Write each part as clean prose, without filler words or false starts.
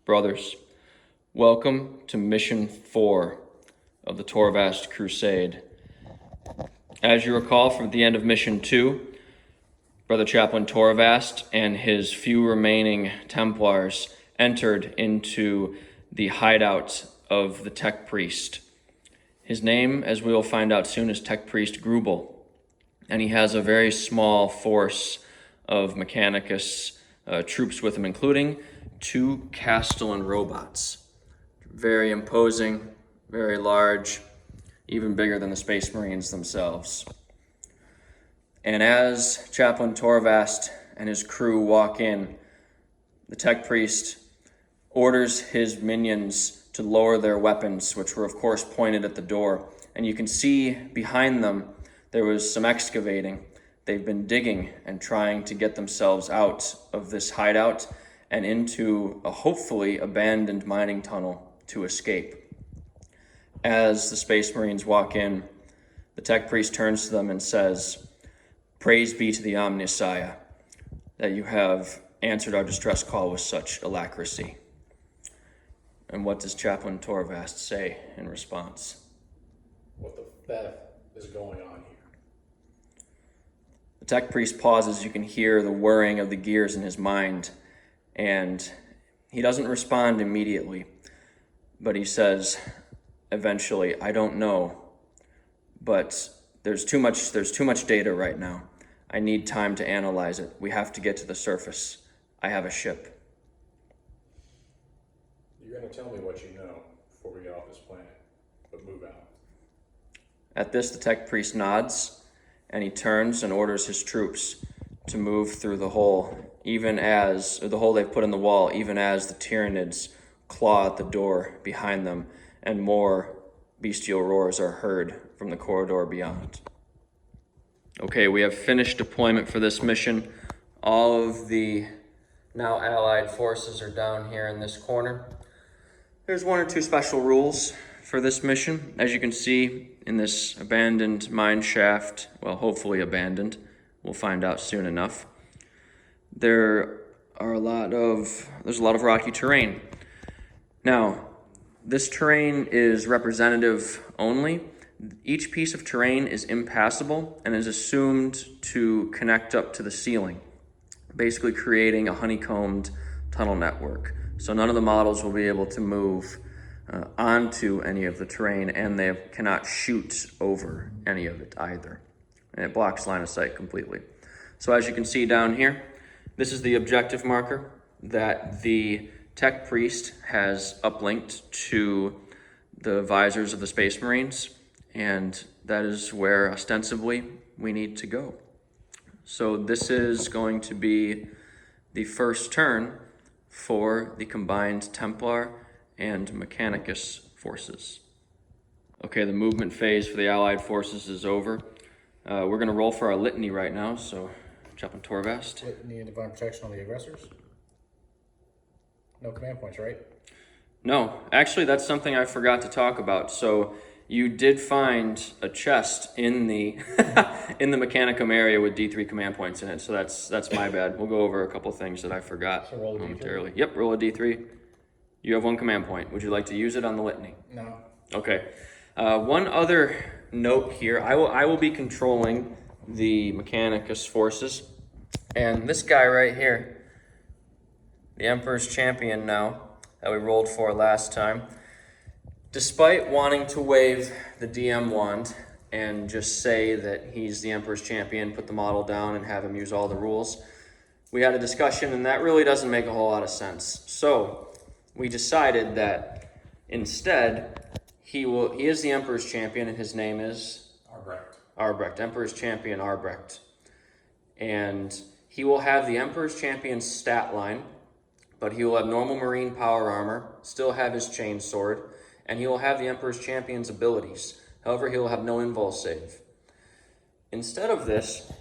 Brothers, welcome to Mission 4 of the Torvast Crusade. As you recall from the end of Mission 2, Brother Chaplain Torvast and his few remaining Templars entered into the hideout of the Tech Priest. His name, as we will find out soon, is Tech Priest Grubel, and he has a very small force of Mechanicus troops with him, including 2 Castellan robots. Very imposing, very large, even bigger than the Space Marines themselves. And as Chaplain Torvast and his crew walk in, the Tech Priest orders his minions to lower their weapons, which were of course pointed at the door. And you can see behind them there was some excavating. They've been digging and trying to get themselves out of this hideout and into a hopefully abandoned mining tunnel to escape. As the Space Marines walk in, the Tech Priest turns to them and says, "Praise be to the Omnissiah, that you have answered our distress call with such alacrity." And what does Chaplain Torvast say in response? What the F is going on here? The Tech Priest pauses. You can hear the whirring of the gears in his mind, and he doesn't respond immediately, but he says eventually, "I don't know, but there's too much data right now. I need time to analyze it. We have to get to the surface. I have a ship." You're going to tell me what you know before we get off this planet, but move out. At this, the Tech Priest nods, and he turns and orders his troops to move through the hole, the hole they've put in the wall, even as the Tyranids claw at the door behind them, and more bestial roars are heard from the corridor beyond. Okay, we have finished deployment for this mission. All of the now allied forces are down here in this corner. There's 1 or 2 special rules for this mission. As you can see in this abandoned mine shaft, well, hopefully abandoned, we'll find out soon enough, there's a lot of rocky terrain. Now, this terrain is representative only. Each piece of terrain is impassable and is assumed to connect up to the ceiling, basically creating a honeycombed tunnel network. So none of the models will be able to move onto any of the terrain, and they cannot shoot over any of it either. And it blocks line of sight completely. So as you can see down here, this is the objective marker that the Tech Priest has uplinked to the visors of the Space Marines, and that is where ostensibly we need to go. So this is going to be the first turn for the combined Templar and Mechanicus forces. Okay, the movement phase for the Allied forces is over. We're going to roll for our litany right now, so Chaplain Torvast. Litany and divine protection on the aggressors? No command points, right? No, actually that's something I forgot to talk about. So you did find a chest in the in the Mechanicum area with D3 command points in it, so that's my bad. We'll go over a couple things that I forgot So roll a momentarily. D3. Yep, roll a D3. You have 1 command point. Would you like to use it on the litany? No. Okay. One other note here. I will be controlling the Mechanicus forces, and this guy right here, the Emperor's Champion now, that we rolled for last time, despite wanting to wave the DM wand and just say that he's the Emperor's Champion, put the model down and have him use all the rules, we had a discussion and that really doesn't make a whole lot of sense. So we decided that instead he is the Emperor's Champion, and his name is Arbrecht, Emperor's Champion Arbrecht. And he will have the Emperor's Champion's stat line, but he will have normal Marine power armor, still have his chain sword, and he will have the Emperor's Champion's abilities. However, he will have no invul save. Instead of this,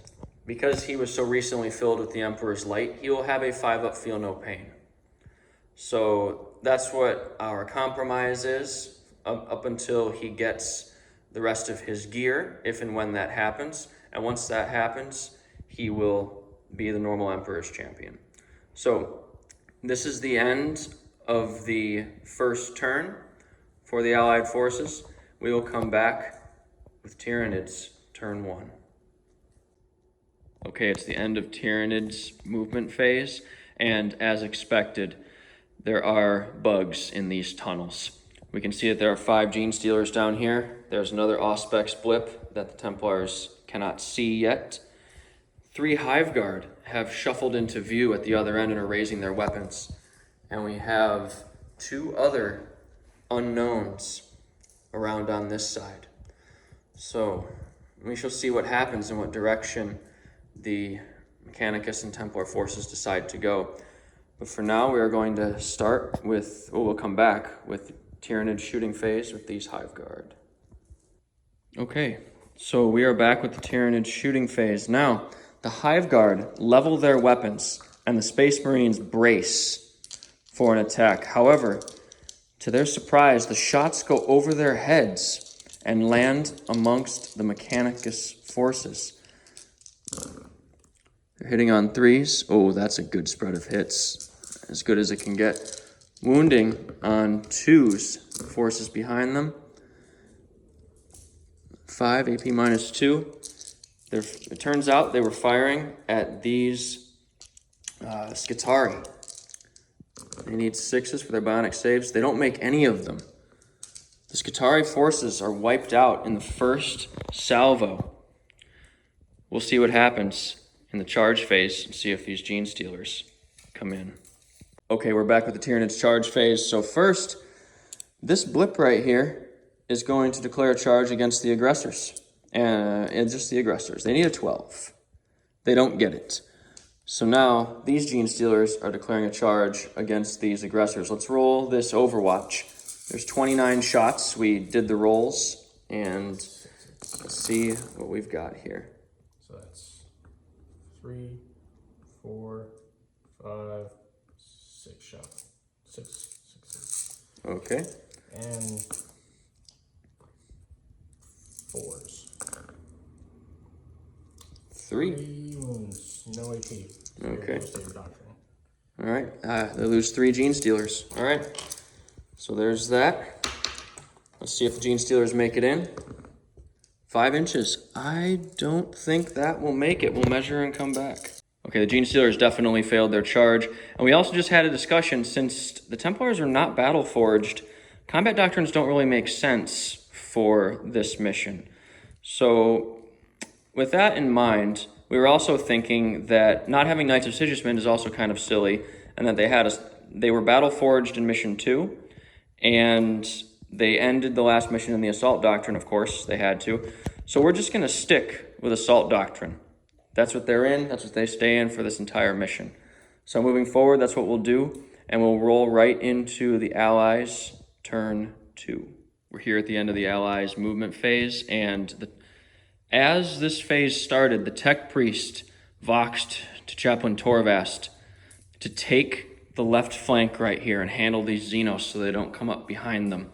because he was so recently filled with the Emperor's Light, he will have a 5-up feel no pain. So that's what our compromise is up until he gets the rest of his gear, if and when that happens. And once that happens, he will be the normal Emperor's Champion. So this is the end of the first turn for the Allied forces. We will come back with Tyranids, turn 1. Okay, it's the end of Tyranids' movement phase, and as expected, there are bugs in these tunnels. We can see that there are 5 Gene Stealers down here. There's another Auspex blip that the Templars cannot see yet. 3 Hive Guard have shuffled into view at the other end and are raising their weapons. And we have 2 other unknowns around on this side. So we shall see what happens and what direction the Mechanicus and Templar forces decide to go. But for now, we are going to start with, we'll come back with Tyranid shooting phase with these Hive Guard. Okay, so we are back with the Tyranid shooting phase. Now, the Hive Guard level their weapons, and the Space Marines brace for an attack. However, to their surprise, the shots go over their heads and land amongst the Mechanicus forces. They're hitting on 3s. Oh, that's a good spread of hits. As good as it can get. Wounding on 2s, forces behind them. 5, AP -2. It turns out they were firing at these Skitari. They need 6s for their bionic saves. They don't make any of them. The Skitari forces are wiped out in the first salvo. We'll see what happens in the charge phase and see if these Gene Stealers come in. Okay, we're back with the Tyranids charge phase. So first, this blip right here is going to declare a charge against the aggressors. And just the aggressors. They need a 12. They don't get it. So now, these Gene Stealers are declaring a charge against these aggressors. Let's roll this Overwatch. There's 29 shots. We did the rolls, and let's see what we've got here. So that's 3, 4, 5, 6 shots. 6. Okay. And 4s. 3 wounds, no AP. So Okay. save doctrine. All right. They lose 3 Gene Stealers. All right. So there's that. Let's see if the Gene Stealers make it in. 5 inches. I don't think that will make it. We'll measure and come back. Okay, the Gene Stealers definitely failed their charge. And we also just had a discussion, since the Templars are not battle forged, combat doctrines don't really make sense for this mission. So with that in mind, we were also thinking that not having Knights of Sigismund is also kind of silly, and that they were battle forged in mission 2, and they ended the last mission in the Assault Doctrine, of course, they had to. So we're just going to stick with Assault Doctrine. That's what they're in, that's what they stay in for this entire mission. So moving forward, that's what we'll do, and we'll roll right into the Allies' turn 2. We're here at the end of the Allies' movement phase, and as this phase started, the Tech Priest voxed to Chaplain Torvast to take the left flank right here and handle these Xenos so they don't come up behind them,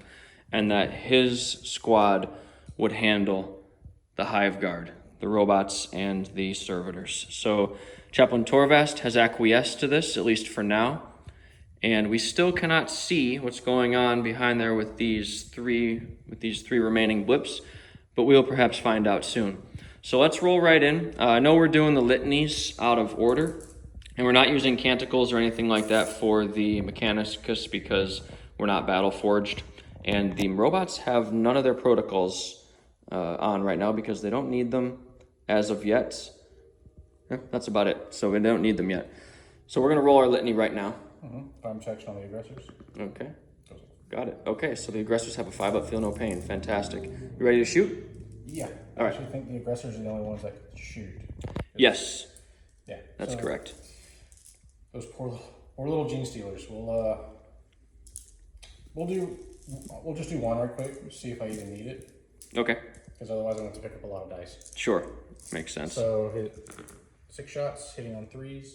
and that his squad would handle the Hive Guard, the robots, and the servitors. So Chaplain Torvast has acquiesced to this, at least for now, and we still cannot see what's going on behind there with these three remaining blips, but we'll perhaps find out soon. So let's roll right in. I know we're doing the litanies out of order, and we're not using canticles or anything like that for the Mechanicus because we're not battle forged, and the robots have none of their protocols on right now because they don't need them as of yet. Yeah, that's about it. So we don't need them yet. So we're going to roll our litany right now. Farm checks on the aggressors. Okay. Got it. Okay, so the aggressors have a 5-up, feel no pain. Fantastic. You ready to shoot? Yeah. All right. I actually think the aggressors are the only ones that can shoot. Yes, Yeah. that's correct. Those poor little Gene Stealers. We'll just do one right quick, see if I even need it. Okay. Because otherwise I'm going to pick up a lot of dice. Sure. Makes sense. So hit 6 shots, hitting on 3s.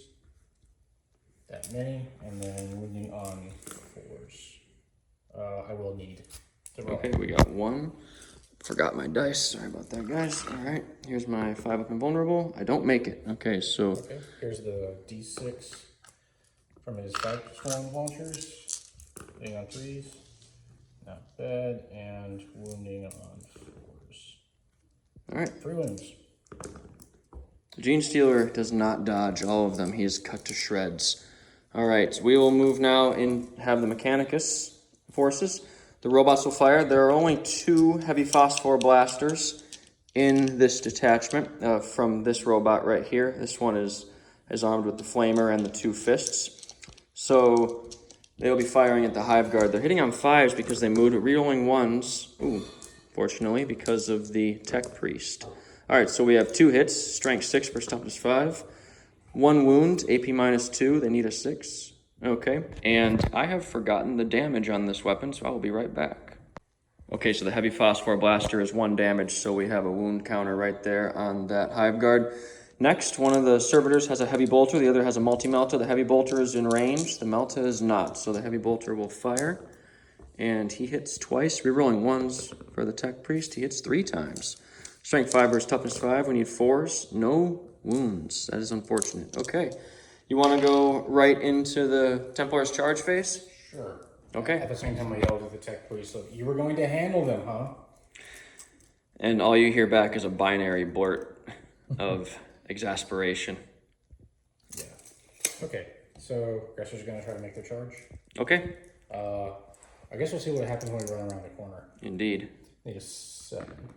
That many, and then wounding on 4s. I will need to roll. Okay, we got 1. Forgot my dice. Sorry about that, guys. All right, here's my 5-up invulnerable. I don't make it. Okay, so... Okay, here's the D6 from his 5 storm launchers. Hitting on 3s. Not bad. And wounding on 4s. All right. 3 wounds. The Gene Stealer does not dodge all of them. He is cut to shreds. All right, we will move now and have the Mechanicus forces. The robots will fire. There are only 2 heavy phosphor blasters in this detachment from this robot right here. This one is armed with the flamer and the 2 fists. So they'll be firing at the Hive Guard. They're hitting on 5s because they moved, re-rolling 1s. Ooh, fortunately, because of the Tech Priest. All right, so we have 2 hits, strength 6 for toughness 5. 1 wound, AP -2, they need a 6. Okay, and I have forgotten the damage on this weapon, so I will be right back. Okay, so the heavy phosphor blaster is 1 damage, so we have a wound counter right there on that Hive Guard. Next, one of the servitors has a heavy bolter, the other has a multi-melta. The heavy bolter is in range, the melta is not, so the heavy bolter will fire. And he hits twice, rerolling 1s for the Tech Priest. He hits 3 times. Strength 5 versus toughness 5, we need 4s, no wounds. That is unfortunate. Okay, you want to go right into the Templar's charge phase? Sure. Okay. At the same time, I yelled at the Tech Priest, so you were going to handle them, huh? And all you hear back is a binary blurt of exasperation. Yeah. Okay, so aggressors are going to try to make their charge. Okay. I guess we'll see what happens when we run around the corner. Indeed. Need a 7.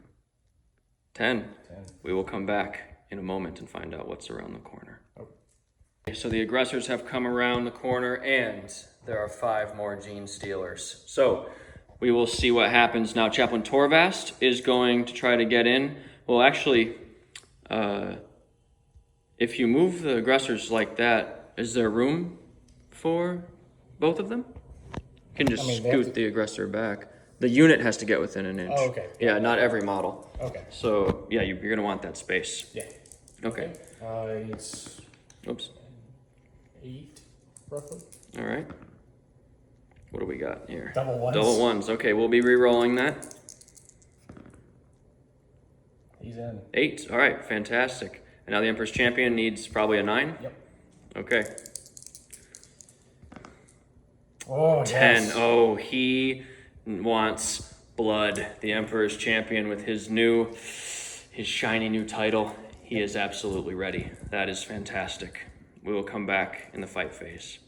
10. We will come back in a moment and find out what's around the corner. Oh. So the aggressors have come around the corner and there are 5 more Gene Stealers. So we will see what happens now. Chaplain Torvast is going to try to get in. Well, actually, if you move the aggressors like that, is there room for both of them? You can just scoot the aggressor back. The unit has to get within an inch. Oh, okay. Yeah, not every model. Okay. So, yeah, you're going to want that space. Yeah. Okay. It's Oops. 8, roughly. All right. What do we got here? Double 1s. Double 1s. Okay, we'll be re-rolling that. He's in. 8. All right, fantastic. And now the Emperor's Champion needs probably a 9? Yep. Okay. Oh, 10. yes. Oh, he wants blood. The Emperor's Champion with his shiny new title. He is absolutely ready. That is fantastic. We will come back in the fight phase.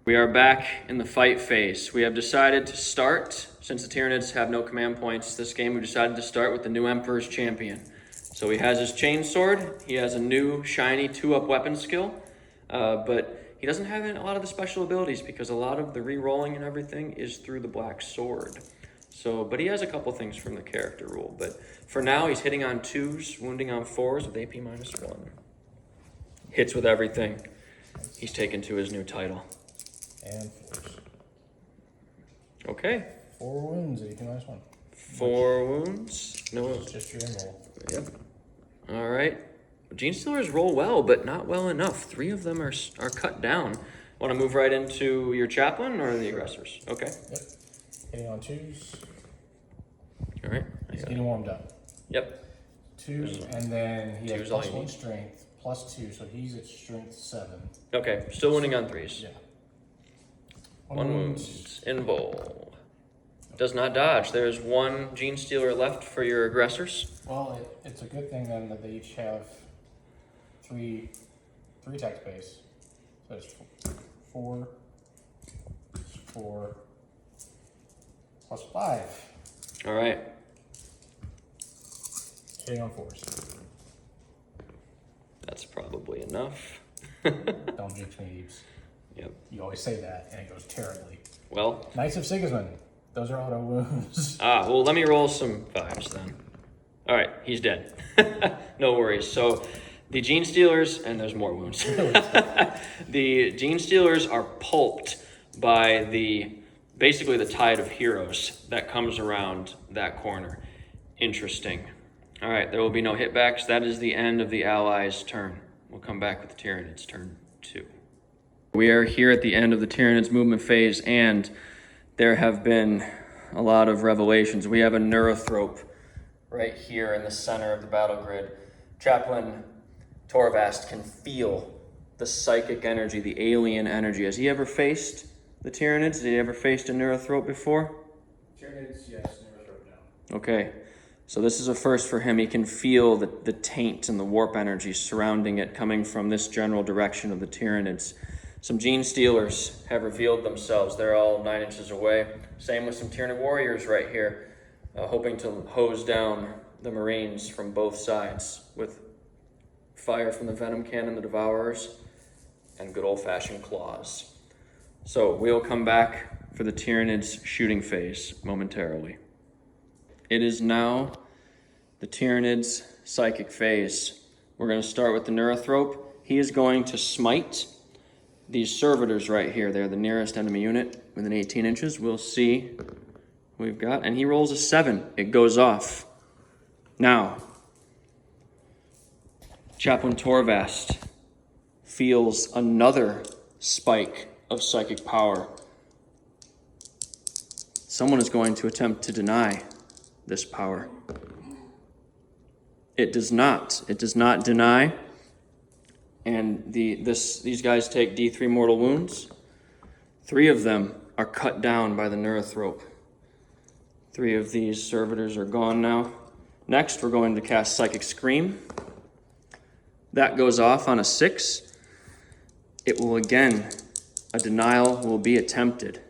We are back in the fight phase. We have decided to start, since the Tyranids have no command points this game, we decided to start with the new Emperor's Champion. So he has his chainsword. He has a new shiny 2-up weapon skill, but he doesn't have a lot of the special abilities because a lot of the re-rolling and everything is through the black sword. So, but he has a couple things from the character rule. But for now, he's hitting on 2s, wounding on 4s with AP -1. Hits with everything. He's taken to his new title. And 4s. Okay. 4 wounds, AP -1. 4 wounds. No. Just your roll. Yep. All right. Gene Stealers roll well, but not well enough. 3 of them are cut down. Want to move right into your Chaplain or the aggressors? Okay. Yep. Hitting on 2s. All right. He's getting warmed up. Yep. 2, and then he has Two's all you +1 need. strength, +2, so he's at strength 7. Okay. Still winning on 3s. Yeah. 1 wound. Invul. Does not dodge. There's 1 Gene Stealer left for your aggressors. Well, it's a good thing then that they each have 3 tech space. So it's 4 +5. All right. Hitting on 4s. That's probably enough. Don't jinx me, Eves. Yep. You always say that, and it goes terribly. Well. Knights of Sigismund. Those are auto wounds. Well, let me roll some 5s then. All right, he's dead. No worries. So the Gene Stealers, and there's more wounds. The Gene Stealers are pulped by basically the tide of heroes that comes around that corner. Interesting. All right, there will be no hitbacks. That is the end of the Allies' turn. We'll come back with the Tyranids' turn 2. We are here at the end of the Tyranids movement phase, and there have been a lot of revelations. We have a Neurothrope right here in the center of the battle grid. Chaplain Torvast can feel the psychic energy, the alien energy. Has he ever faced the Tyranids? Have you ever faced a Neurothrope before? Tyranids, yes, Neurothrope now. Okay, so this is a first for him. He can feel the taint and the warp energy surrounding it coming from this general direction of the Tyranids. Some Gene Stealers have revealed themselves. They're all 9 inches away. Same with some Tyranid Warriors right here, hoping to hose down the Marines from both sides with fire from the Venom Cannon, the Devourers, and good old-fashioned claws. So we'll come back for the Tyranids shooting phase momentarily. It is now the Tyranids psychic phase. We're going to start with the Neurothrope. He is going to smite these servitors right here. They're the nearest enemy unit within 18 inches. We'll see what we've got. And he rolls a 7. It goes off. Now, Chaplain Torvast feels another spike of psychic power. Someone is going to attempt to deny this power. It does not. It does not deny. And these guys take D3 mortal wounds. 3 of them are cut down by the Neurothrope. 3 of these servitors are gone now. Next, we're going to cast Psychic Scream. That goes off on a 6. It will again, a denial will be attempted.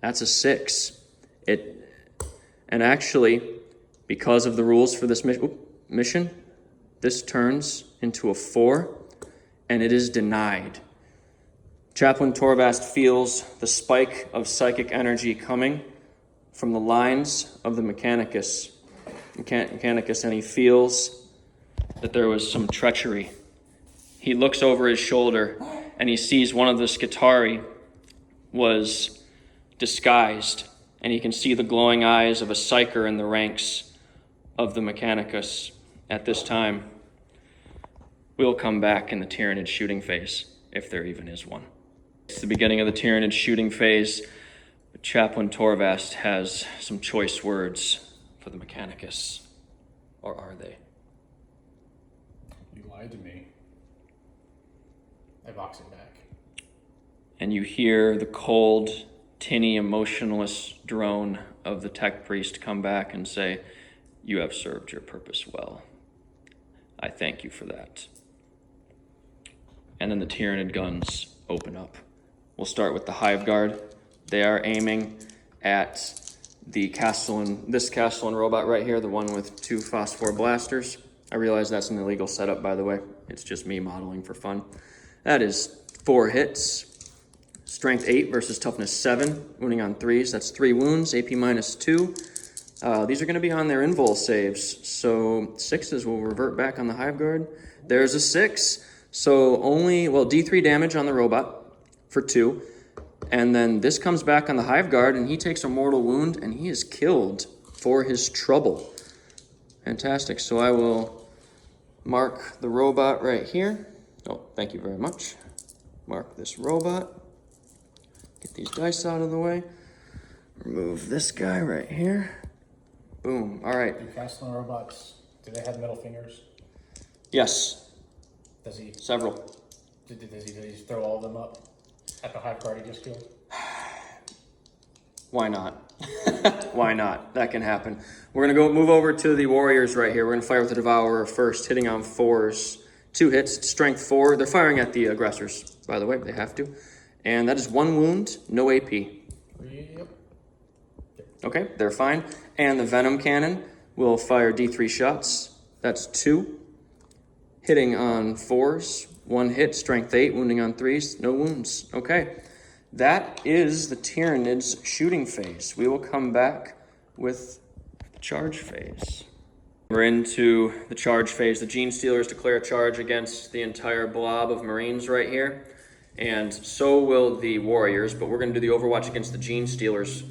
That's a 6. And actually, because of the rules for this mission, this turns into a 4, and it is denied. Chaplain Torvast feels the spike of psychic energy coming from the lines of the Mechanicus, and he feels that there was some treachery. He looks over his shoulder, and he sees one of the Skitarii was disguised, and he can see the glowing eyes of a Psyker in the ranks of the Mechanicus at this time. We'll come back in the Tyranid shooting phase, if there even is one. It's the beginning of the Tyranid shooting phase. Chaplain Torvast has some choice words for the Mechanicus. Or are they? You lied to me. I box it back. And you hear the cold, tinny, emotionless drone of the tech priest come back and say, "You have served your purpose well. I thank you for that." And then the Tyranid guns open up. We'll start with the Hive Guard. They are aiming at the this Castellan robot right here, the one with 2 phosphor blasters. I realize that's an illegal setup, by the way. It's just me modeling for fun. That is 4 hits. Strength 8 versus toughness 7, wounding on 3s. That's 3 wounds, AP minus 2. These are going to be on their invul saves, so 6s will revert back on the Hive Guard. There's a 6, so D3 damage on the robot for 2. And then this comes back on the Hive Guard, and he takes a mortal wound, and he is killed for his trouble. Fantastic. So I will mark the robot right here. Oh, thank you very much. Mark this robot. Get these dice out of the way. Remove this guy right here. Boom. All right. Do Castellan robots, do they have middle fingers? Yes. Does he? Several. Does he throw all of them up at the Hive Guard he just killed? Why not? Why not? That can happen. We're going to move over to the Warriors right here. We're going to fire with the Devourer first, hitting on 4s. 2 hits, strength 4. They're firing at the aggressors, by the way. They have to. And that is 1 wound, no AP. Yep. Okay, they're fine. And the Venom Cannon will fire D3 shots. That's 2. Hitting on 4s. 1 hit, strength 8, wounding on 3s, no wounds. Okay, that is the Tyranids shooting phase. We will come back with the charge phase. We're into the charge phase. The Gene Stealers declare a charge against the entire blob of Marines right here. And so will the Warriors, but we're going to do the Overwatch against the Gene Stealers.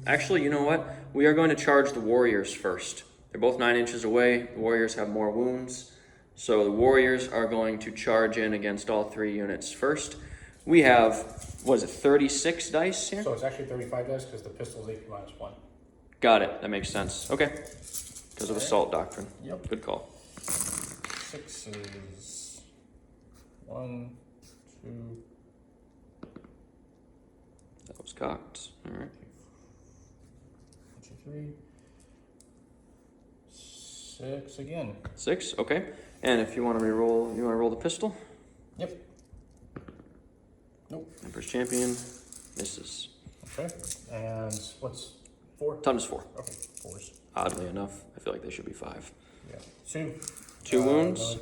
Actually, you know what? We are going to charge the Warriors first. They're both 9 inches away. The Warriors have more wounds. So the Warriors are going to charge in against all 3 units first. We have, 36 dice here? So it's actually 35 dice because the pistol's AP minus 1. Got it. That makes sense. Okay. Because of Assault Doctrine. Yep. Good call. 6s. 1, 2, That was cocked. All right. 1, 2, 3. 6 again. 6, okay. And if you want to reroll, you want to roll the pistol? Yep. Nope. Emperor's Champion misses. Okay. And what's 4? Times 4. Okay, 4s. Oddly enough, I feel like they should be 5. Yeah. 2. 2 wounds. No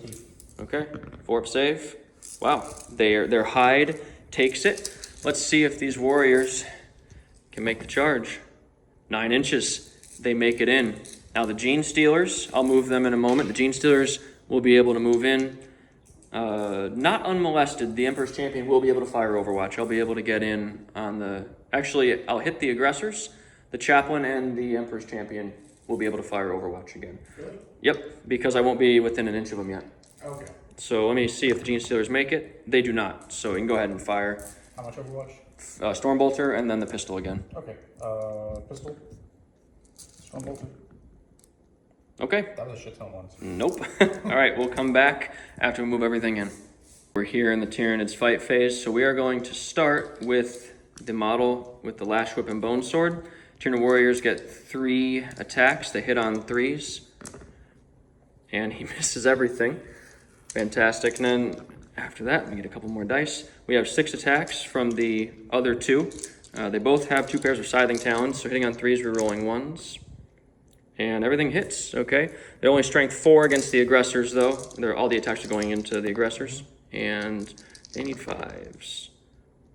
AP. Okay. 4 up save. Wow. Their hide takes it. Let's see if these warriors can make the charge. 9 inches. They make it in. Now the Gene Stealers, I'll move them in a moment. The Gene Stealers will be able to move in. Not unmolested. The Emperor's Champion will be able to fire Overwatch. I'll be able to get in on the... Actually, I'll hit the aggressors. The Chaplain and the Emperor's Champion will be able to fire Overwatch again. Really? Yep, because I won't be within an inch of them yet. Okay. So let me see if the Gene Stealers make it. They do not, so you can go ahead and fire. How much Overwatch? Stormbolter and then the pistol again. Okay. Pistol. Stormbolter. Okay. That was a shit ton once. Nope. All right, we'll come back after we move everything in. We're here in the Tyranids fight phase, so we are going to start with the model with the Lash Whip and Bone Sword. Tyranid warriors get 3 attacks. They hit on 3s. And he misses everything. Fantastic. And then after that, we get a couple more dice. We have 6 attacks from the other 2. They both have 2 pairs of Scything Talons, so hitting on 3s, we're rolling 1s. And everything hits, okay? They're only strength 4 against the aggressors, though. All the attacks are going into the aggressors. And they need 5s.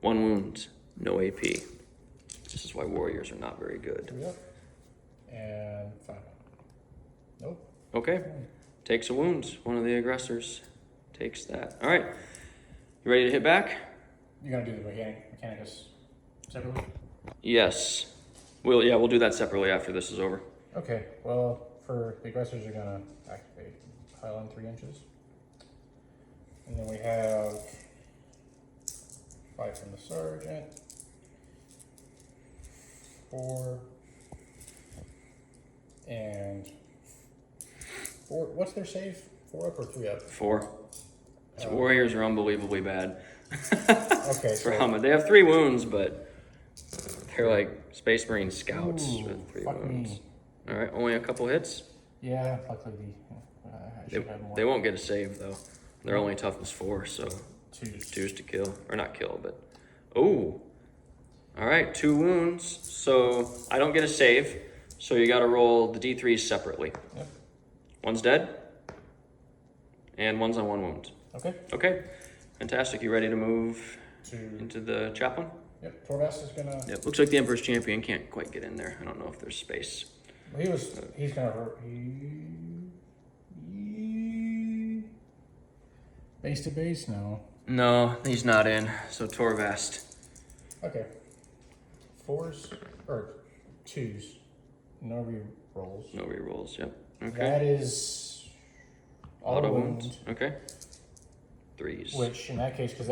1 wound, no AP. This is why warriors are not very good. Yep. And 5. Nope. Okay. Takes a wound. One of the aggressors takes that. All right. You ready to hit back? You're going to do the Mechanicus separately? Yes. We'll do that separately after this is over. Okay, well, for the aggressors, you're gonna activate pile in 3 inches. And then we have 5 from the sergeant, 4, and 4. What's their save? 4 up or 3 up? 4. So warriors are unbelievably bad. Okay, For so Helmet. They have 3 wounds, but they're like Space Marine scouts with 3 fuck wounds. me. All right, only a couple hits. Yeah, luckily I should have more. They won't get a save though. They're only toughness 4, so 2s. 2s to kill, or not kill, but oh. All right, 2 wounds. So I don't get a save. So you got to roll the D3s separately. Yep. One's dead, and one's on 1 wound. Okay. Okay, fantastic. You ready to move 2. into the Chaplain? Yep. Torvast is gonna. Yep. Looks like the Emperor's Champion can't quite get in there. I don't know if there's space. He's gonna hurt. Base to base now. No, he's not in. So Torvast. Okay. 4s or 2s. No re-rolls. No rerolls. Yep. Okay. That is Auto wound. wounds. Okay. 3s. Which in that case, because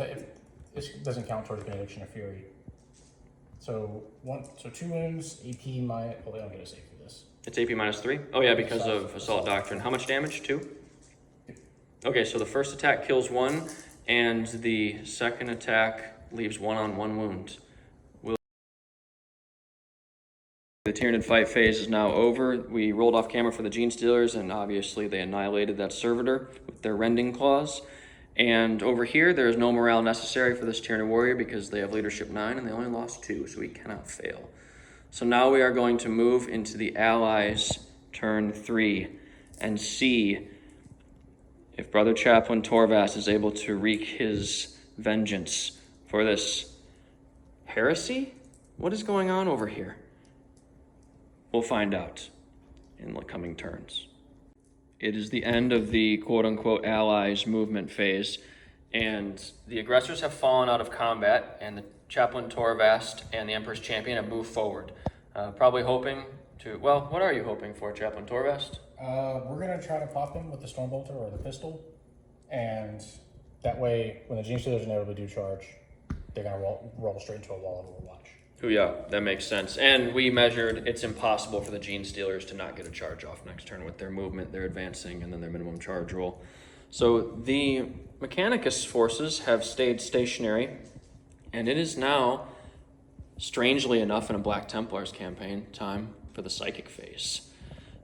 this doesn't count towards Benediction of Fury. So 2 wounds, AP minus. Well, they don't get a save for this. It's AP minus 3? Oh yeah, because of Assault Doctrine. How much damage? 2? Okay, so the first attack kills 1, and the second attack leaves 1 on 1 wound. The Tyranid fight phase is now over. We rolled off camera for the Gene Stealers, and obviously they annihilated that servitor with their rending claws. And over here, there is no morale necessary for this Tyranid warrior because they have leadership 9 and they only lost 2, so he cannot fail. So now we are going to move into the Allies' turn 3 and see if Brother Chaplain Torvast is able to wreak his vengeance for this heresy. What is going on over here? We'll find out in the coming turns. It is the end of the quote-unquote Allies movement phase, and the aggressors have fallen out of combat, and the Chaplain Torvast and the Emperor's Champion have moved forward. Probably hoping to... Well, what are you hoping for, Chaplain Torvast? We're going to try to pop him with the Stormbolter or the pistol, and that way, when the Gene Stealers inevitably do charge, they're going to roll straight into a wall of Overwatch. Yeah, that makes sense. And we measured it's impossible for the Gene Stealers to not get a charge off next turn with their movement, their advancing, and then their minimum charge roll. So the Mechanicus forces have stayed stationary, and it is now strangely enough, in a Black Templars campaign, time for the psychic phase.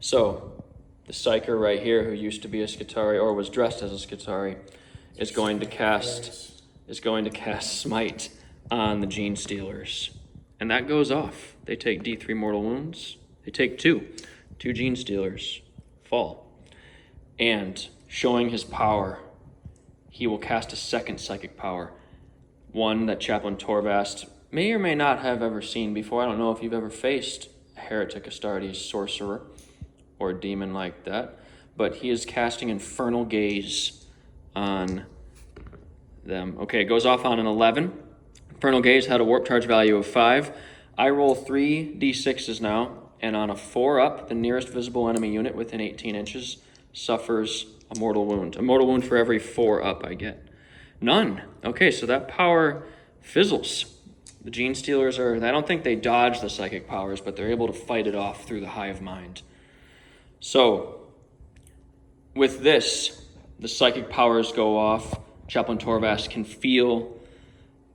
So, the Psyker right here, who used to be a Skitarii, or was dressed as a Skitarii, is going to cast Smite on the Gene Stealers. And that goes off. They take D3 mortal wounds. They take 2. 2 Gene Stealers fall. And showing his power, he will cast a second psychic power. One that Chaplain Torvast may or may not have ever seen before. I don't know if you've ever faced a Heretic Astartes sorcerer or a demon like that, but he is casting Infernal Gaze on them. Okay, it goes off on an 11. Infernal Gaze had a warp charge value of 5. I roll 3 d6s now, and on a 4 up, the nearest visible enemy unit within 18 inches suffers a mortal wound. A mortal wound for every 4 up I get. None. Okay, so that power fizzles. The Gene Stealers I don't think they dodge the psychic powers, but they're able to fight it off through the hive mind. So, with this, the psychic powers go off. Chaplain Torvast can feel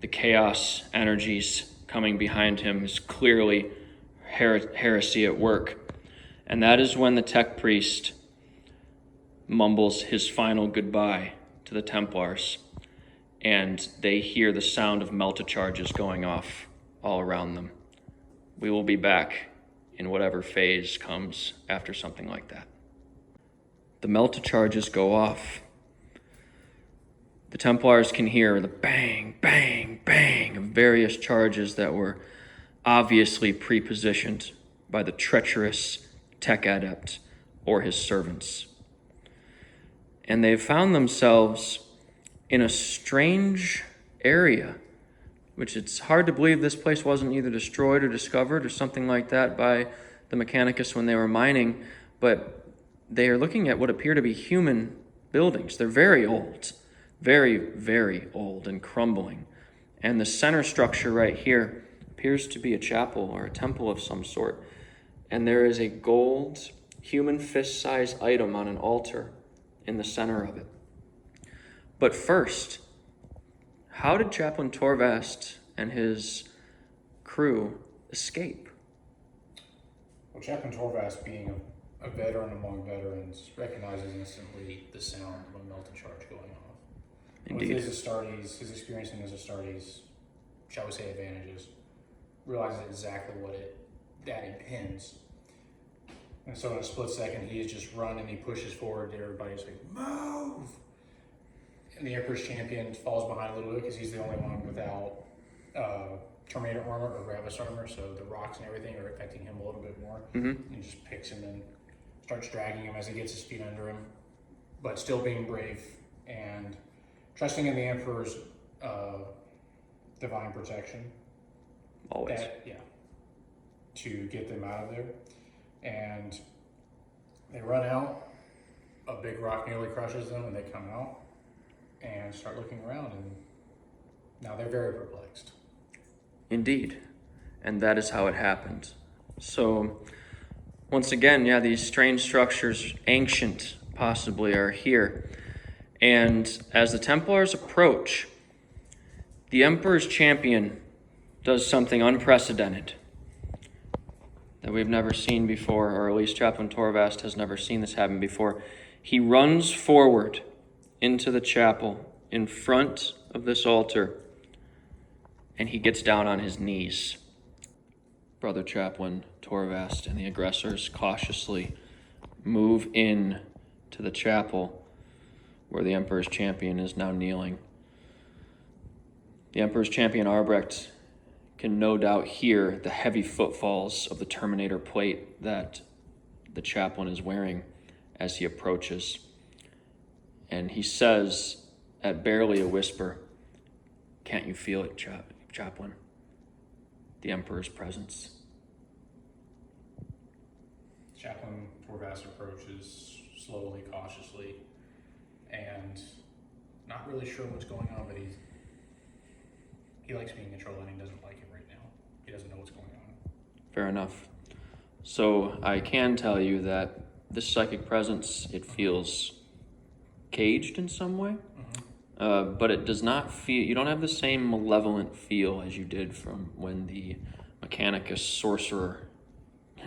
the chaos energies coming behind him. Is clearly heresy at work. And that is when the tech priest mumbles his final goodbye to the Templars. And they hear the sound of melta charges going off all around them. We will be back in whatever phase comes after something like that. The melta charges go off. The Templars can hear the bang, bang, bang of various charges that were obviously pre-positioned by the treacherous tech adept or his servants. And they've found themselves in a strange area, which it's hard to believe this place wasn't either destroyed or discovered or something like that by the Mechanicus when they were mining, but they are looking at what appear to be human buildings. They're very old, very, very old and crumbling. And the center structure right here appears to be a chapel or a temple of some sort. And there is a gold, human fist-sized item on an altar in the center of it. But first, how did Chaplain Torvast and his crew escape? Well, Chaplain Torvast, being a veteran among veterans, recognizes instantly the sound of a melta charge going off. Indeed. With his experience in his Astartes, shall we say, advantages, realizes exactly that impends. And so in a split second, he is just run and he pushes forward to everybody. He's like, move! And the Emperor's Champion falls behind a little bit because he's the only one without Terminator armor or Ravis armor, so the rocks and everything are affecting him a little bit more. Mm-hmm. And just picks him and starts dragging him as he gets his feet under him, but still being brave and trusting in the Emperor's divine protection. Always. To get them out of there. And they run out. A big rock nearly crushes them, and they come out and start looking around, and now they're very perplexed. Indeed. And that is how it happened. So, once again, these strange structures, ancient possibly, are here. And as the Templars approach, the Emperor's Champion does something unprecedented that we've never seen before, or at least Chaplain Torvast has never seen this happen before. He runs forward into the chapel in front of this altar, and he gets down on his knees. Brother Chaplain Torvast and the aggressors cautiously move in to the chapel where the Emperor's Champion is now kneeling. The Emperor's Champion Arbrecht can no doubt hear the heavy footfalls of the Terminator plate that the chaplain is wearing as he approaches. And he says, at barely a whisper, "Can't you feel it, Chaplain? The Emperor's presence." Chaplain Torvast approaches slowly, cautiously, and not really sure what's going on, but he likes being controlled and he doesn't like it right now. He doesn't know what's going on. Fair enough. So I can tell you that this psychic presence, it feels caged in some way. Mm-hmm. but it does not feel, you don't have the same malevolent feel as you did from when the Mechanicus Sorcerer,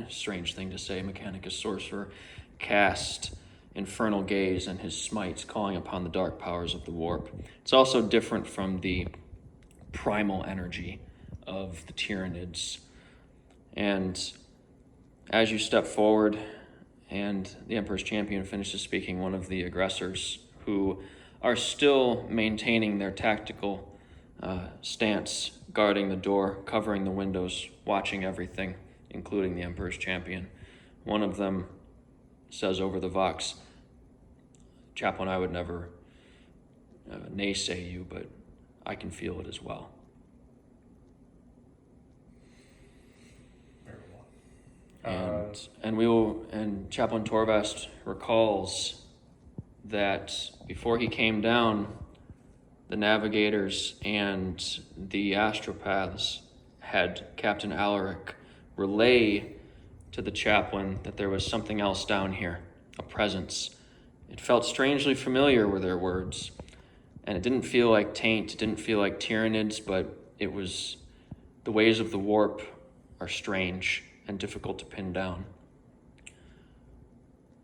strange thing to say, Mechanicus Sorcerer, cast Infernal Gaze and his smites, calling upon the dark powers of the warp. It's also different from the primal energy of the Tyranids. And as you step forward and the Emperor's Champion finishes speaking, one of the aggressors who are still maintaining their tactical stance, guarding the door, covering the windows, watching everything, including the Emperor's Champion. One of them says over the Vox, "Chaplain, I would never naysay you, but I can feel it as well." Very well. And Chaplain Torvast recalls that before he came down, the navigators and the astropaths had Captain Alaric relay to the chaplain that there was something else down here, a presence. It felt strangely familiar, were their words, and it didn't feel like taint, it didn't feel like Tyranids, but it was the ways of the warp are strange and difficult to pin down.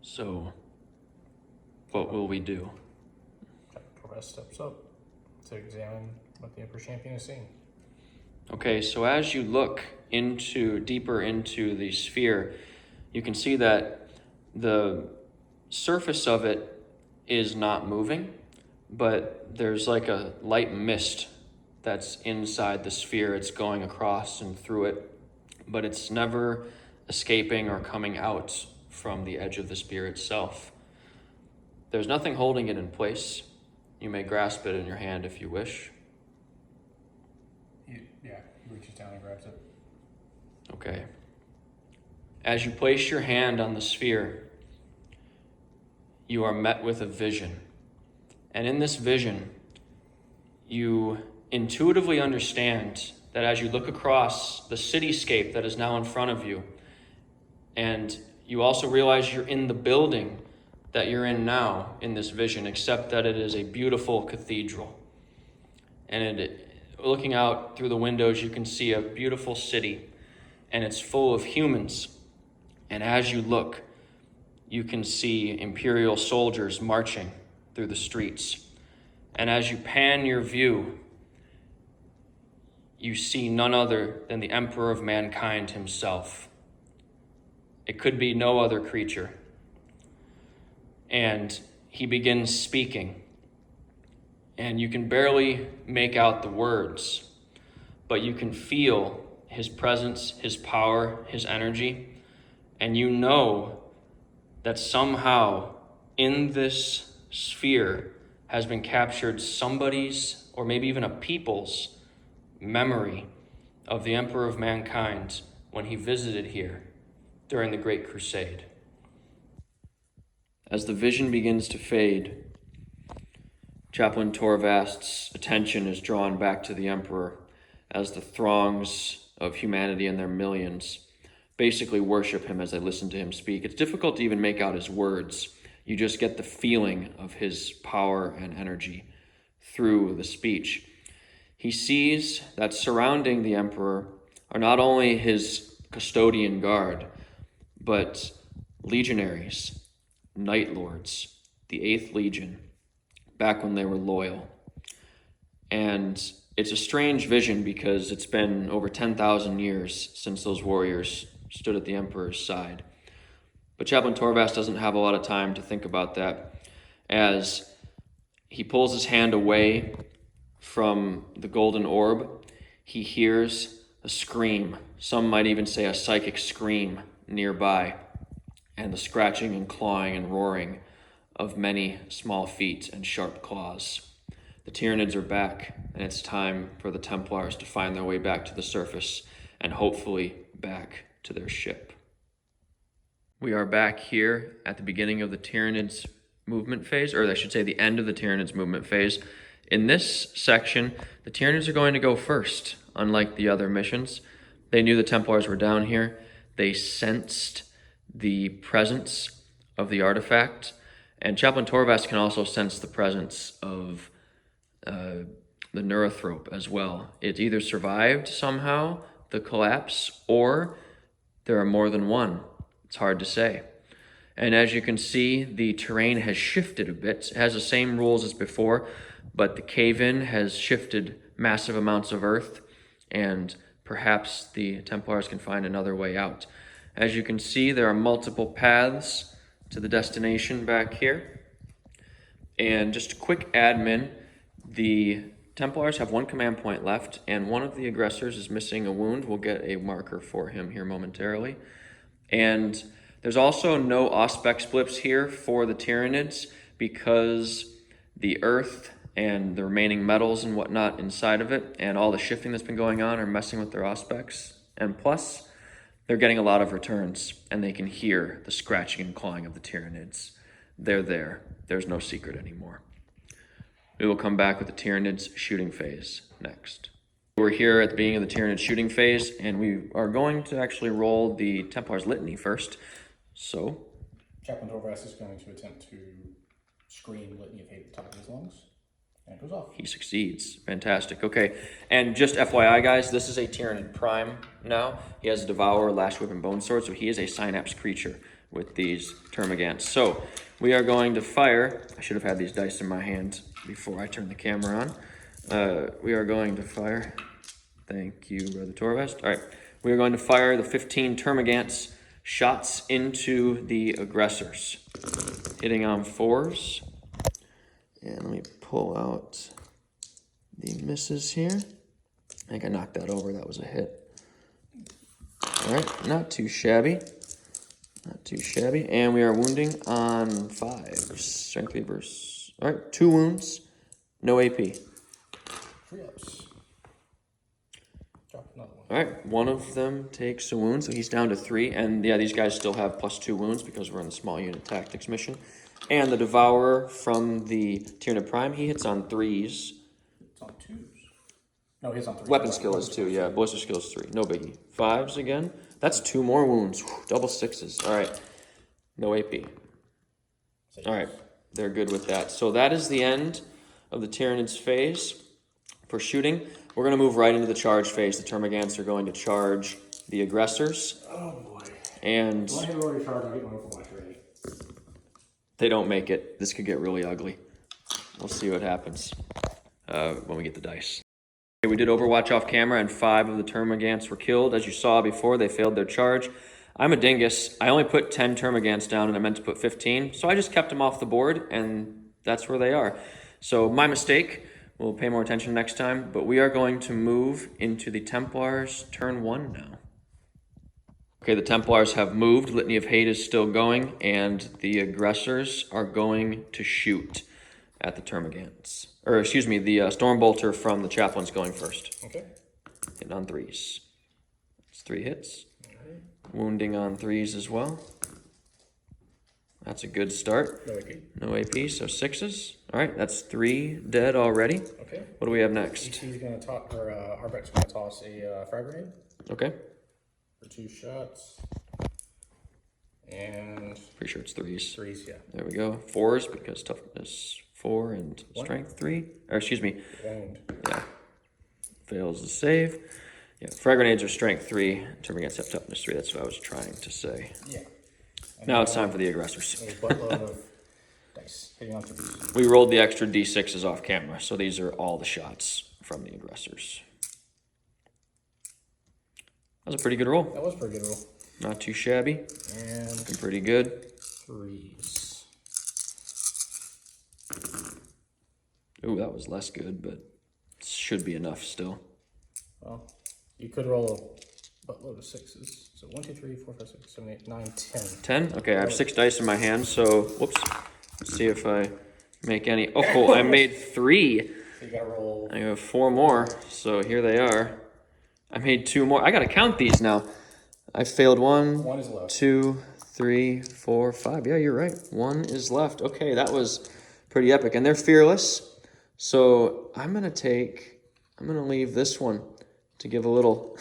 So, what will we do? Torvast steps up to examine what the Emperor's Champion is seeing. Okay, so as you look deeper into the sphere, you can see that the surface of it is not moving, but there's like a light mist that's inside the sphere. It's going across and through it, but it's never escaping or coming out from the edge of the sphere itself. There's nothing holding it in place. You may grasp it in your hand if you wish. He reaches down and grabs it. Okay. As you place your hand on the sphere, you are met with a vision. And in this vision, you intuitively understand that as you look across the cityscape that is now in front of you, and you also realize you're in the building that you're in now in this vision, except that it is a beautiful cathedral. And looking out through the windows, you can see a beautiful city, and it's full of humans. And as you look, you can see Imperial soldiers marching through the streets. And as you pan your view, you see none other than the Emperor of Mankind himself. It could be no other creature. And he begins speaking. And you can barely make out the words, but you can feel his presence, his power, his energy. And you know that somehow in this sphere has been captured somebody's, or maybe even a people's, memory of the Emperor of Mankind when he visited here during the Great Crusade. As the vision begins to fade, Chaplain Torvast's attention is drawn back to the Emperor as the throngs of humanity in their millions basically worship him as they listen to him speak. It's difficult to even make out his words. You just get the feeling of his power and energy through the speech. He sees that surrounding the Emperor are not only his custodian guard, but legionaries, Night Lords, the 8th Legion, back when they were loyal. And it's a strange vision because it's been over 10,000 years since those warriors stood at the Emperor's side. But Chaplain Torvast doesn't have a lot of time to think about that, as he pulls his hand away from the golden orb. He hears a scream, some might even say a psychic scream nearby, and the scratching and clawing and roaring of many small feet and sharp claws. The Tyranids are back, and it's time for the Templars to find their way back to the surface and hopefully back to their ship. We are back here at the beginning of the Tyranids movement phase, or I should say the end of the Tyranids movement phase. In this section, the Tyranids are going to go first, unlike the other missions. They knew the Templars were down here. They sensed the presence of the artifact, and Chaplain Torvast can also sense the presence of the Neurothrope as well. It either survived somehow the collapse, or there are more than one. It's hard to say. And as you can see, the terrain has shifted a bit. It has the same rules as before, but the cave-in has shifted massive amounts of earth, and perhaps the Templars can find another way out. As you can see, there are multiple paths to the destination back here. And just a quick admin, the Templars have one command point left, and one of the aggressors is missing a wound. We'll get a marker for him here momentarily. And there's also no Auspex blips here for the Tyranids, because the earth and the remaining metals and whatnot inside of it and all the shifting that's been going on are messing with their Auspex. And plus, they're getting a lot of returns, and they can hear the scratching and clawing of the Tyranids. They're there. There's no secret anymore. We will come back with the Tyranids shooting phase next. We're here at the beginning of the Tyranid shooting phase, and we are going to actually roll the Templar's Litany first. So, Chaplain Torvast is going to attempt to scream Litany of Hate at the top of his lungs, and it goes off. He succeeds. Fantastic. Okay, and just FYI, guys, this is a Tyranid Prime now. He has a Devour, Lash Whip, and Bone Sword, so he is a Synapse creature with these Termagants. So, we are going to fire. I should have had these dice in my hand before I turned the camera on. We are going to fire. Thank you, Brother Torvast. All right, we are going to fire the 15 Termagants shots into the aggressors, hitting on 4s. And let me pull out the misses here. I think I knocked that over. That was a hit. All right, not too shabby. Not too shabby. And we are wounding on 5s. Strength versus. All right, 2 wounds, no AP. 3 ups. Drop another one. All right, one of them takes a wound, so he's down to 3. And yeah, these guys still have +2 wounds because we're in the small unit tactics mission. And the Devourer from the Tyranid Prime, he hits on 3s. It's on 2s. No, he's on 3s. Weapon skill is 2, yeah. Ballistic skill is 3. No biggie. 5s again. That's 2 more wounds. Whew, double 6s. All right. No AP. All right. They're good with that. So that is the end of the Tyranids phase for shooting. We're going to move right into the charge phase. The Termagants are going to charge the aggressors. Oh, boy. And When I hit already charged, I'll get my Overwatch ready. they don't make it. This could get really ugly. We'll see what happens when we get the dice. Okay, we did Overwatch off camera, and 5 of the Termagants were killed. As you saw before, they failed their charge. I'm a dingus. I only put 10 Termagants down, and I meant to put 15. So I just kept them off the board, and that's where they are. So my mistake. We'll pay more attention next time. But we are going to move into the Templars turn 1 now. Okay, the Templars have moved. Litany of Hate is still going, and the aggressors are going to shoot at the Termagants. Or, excuse me, the Stormbolter from the Chaplain's going first. Okay. Hitting on 3s. That's 3 hits. Okay. Wounding on 3s as well. That's a good start. No AP. No AP, so 6s. All right, that's 3 dead already. Okay. What do we have next? ET's going to toss, or Arbec's going to toss a frag grenade Okay. for 2 shots. And Pretty sure it's 3s. 3s, yeah. There we go. 4s because toughness 4 and strength 3. Or excuse me. Wound. Yeah. Fails the save. Yeah, frag grenades are strength 3. Termagants have toughness 3. That's what I was trying to say. Yeah. And Now it's time for the aggressors. a buttload of dice hitting on 3s. We rolled the extra d6s off camera, so these are all the shots from the aggressors. That was a pretty good roll. That was a pretty good roll. Not too shabby. And Looking pretty good. 3s. Ooh, that was less good, but should be enough still. Well, you could roll a buttload of 6s. So 1, 2, 3, 4, 5, 6, 7, 8, 9, 10. 10? Okay, I have 6 dice in my hand, so whoops. Let's see if I make any. Oh, I made 3. So you gotta roll. I have 4 more, so here they are. I made 2 more. I gotta count these now. I failed 1, 1 is left. 2, 3, 4, 5. Yeah, you're right. 1 is left. Okay, that was pretty epic. And they're fearless. So I'm gonna leave this one to give a little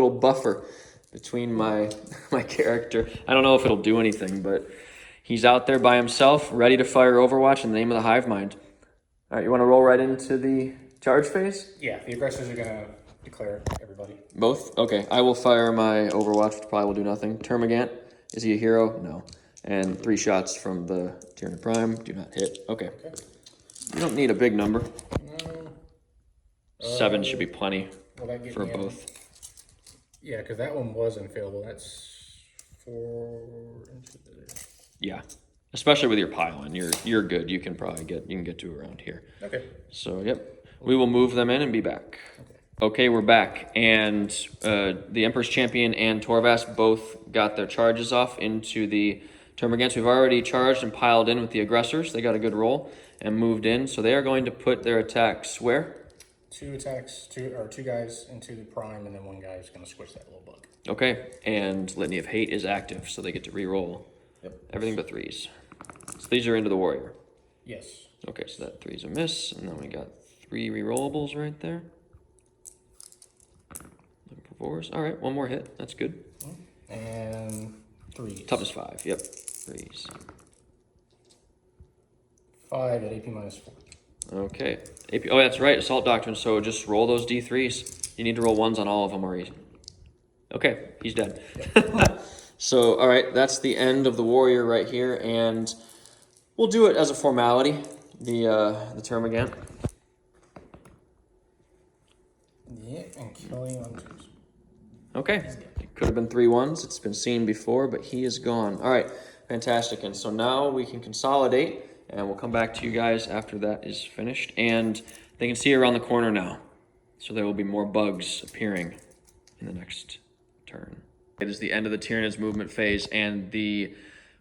buffer between my character. I don't know if it'll do anything, but he's out there by himself, ready to fire Overwatch in the name of the Hive Mind. All right, you want to roll right into the charge phase? Yeah, the aggressors are gonna declare everybody. Both? Okay, I will fire my Overwatch, which probably will do nothing. Termagant, is he a hero? No. And 3 shots from the Tyranid Prime, do not hit. Okay. You don't need a big number. No. 7 should be plenty Will that get for me both. Yeah, because that one was unfailable. That's 4 into the... Yeah, especially with your pylon, you're good. You can get to around here. Okay. So yep, we will move them in and be back. Okay, we're back, and the Emperor's Champion and Torvast both got their charges off into the Termagants. We've already charged and piled in with the aggressors. They got a good roll and moved in, so they are going to put their attacks where? 2 attacks, two guys into the prime, and then 1 guy is going to squish that little bug. Okay, and Litany of Hate is active, so they get to re-roll. Yep. Everything but 3s. So these are into the warrior. Yes. Okay, so that 3's a miss, and then we got 3 re-rollables right there. Looking for 4s. All right, 1 more hit. That's good. And 3s. Toughness 5. Yep, 3s. 5 at AP minus 4. Okay. AP, oh, that's right. Assault Doctrine. So just roll those D3s. You need to roll 1s on all of them, or he's... Okay, he's dead. Yep. So, all right, that's the end of the warrior right here, and we'll do it as a formality. The term again. Yeah, and killing on 2s. Okay. It could have been 3 1s. It's been seen before, but he is gone. All right, fantastic. And so now we can consolidate, and we'll come back to you guys after that is finished. And they can see around the corner now, so there will be more bugs appearing in the next turn. It is the end of the Tyranids movement phase, and the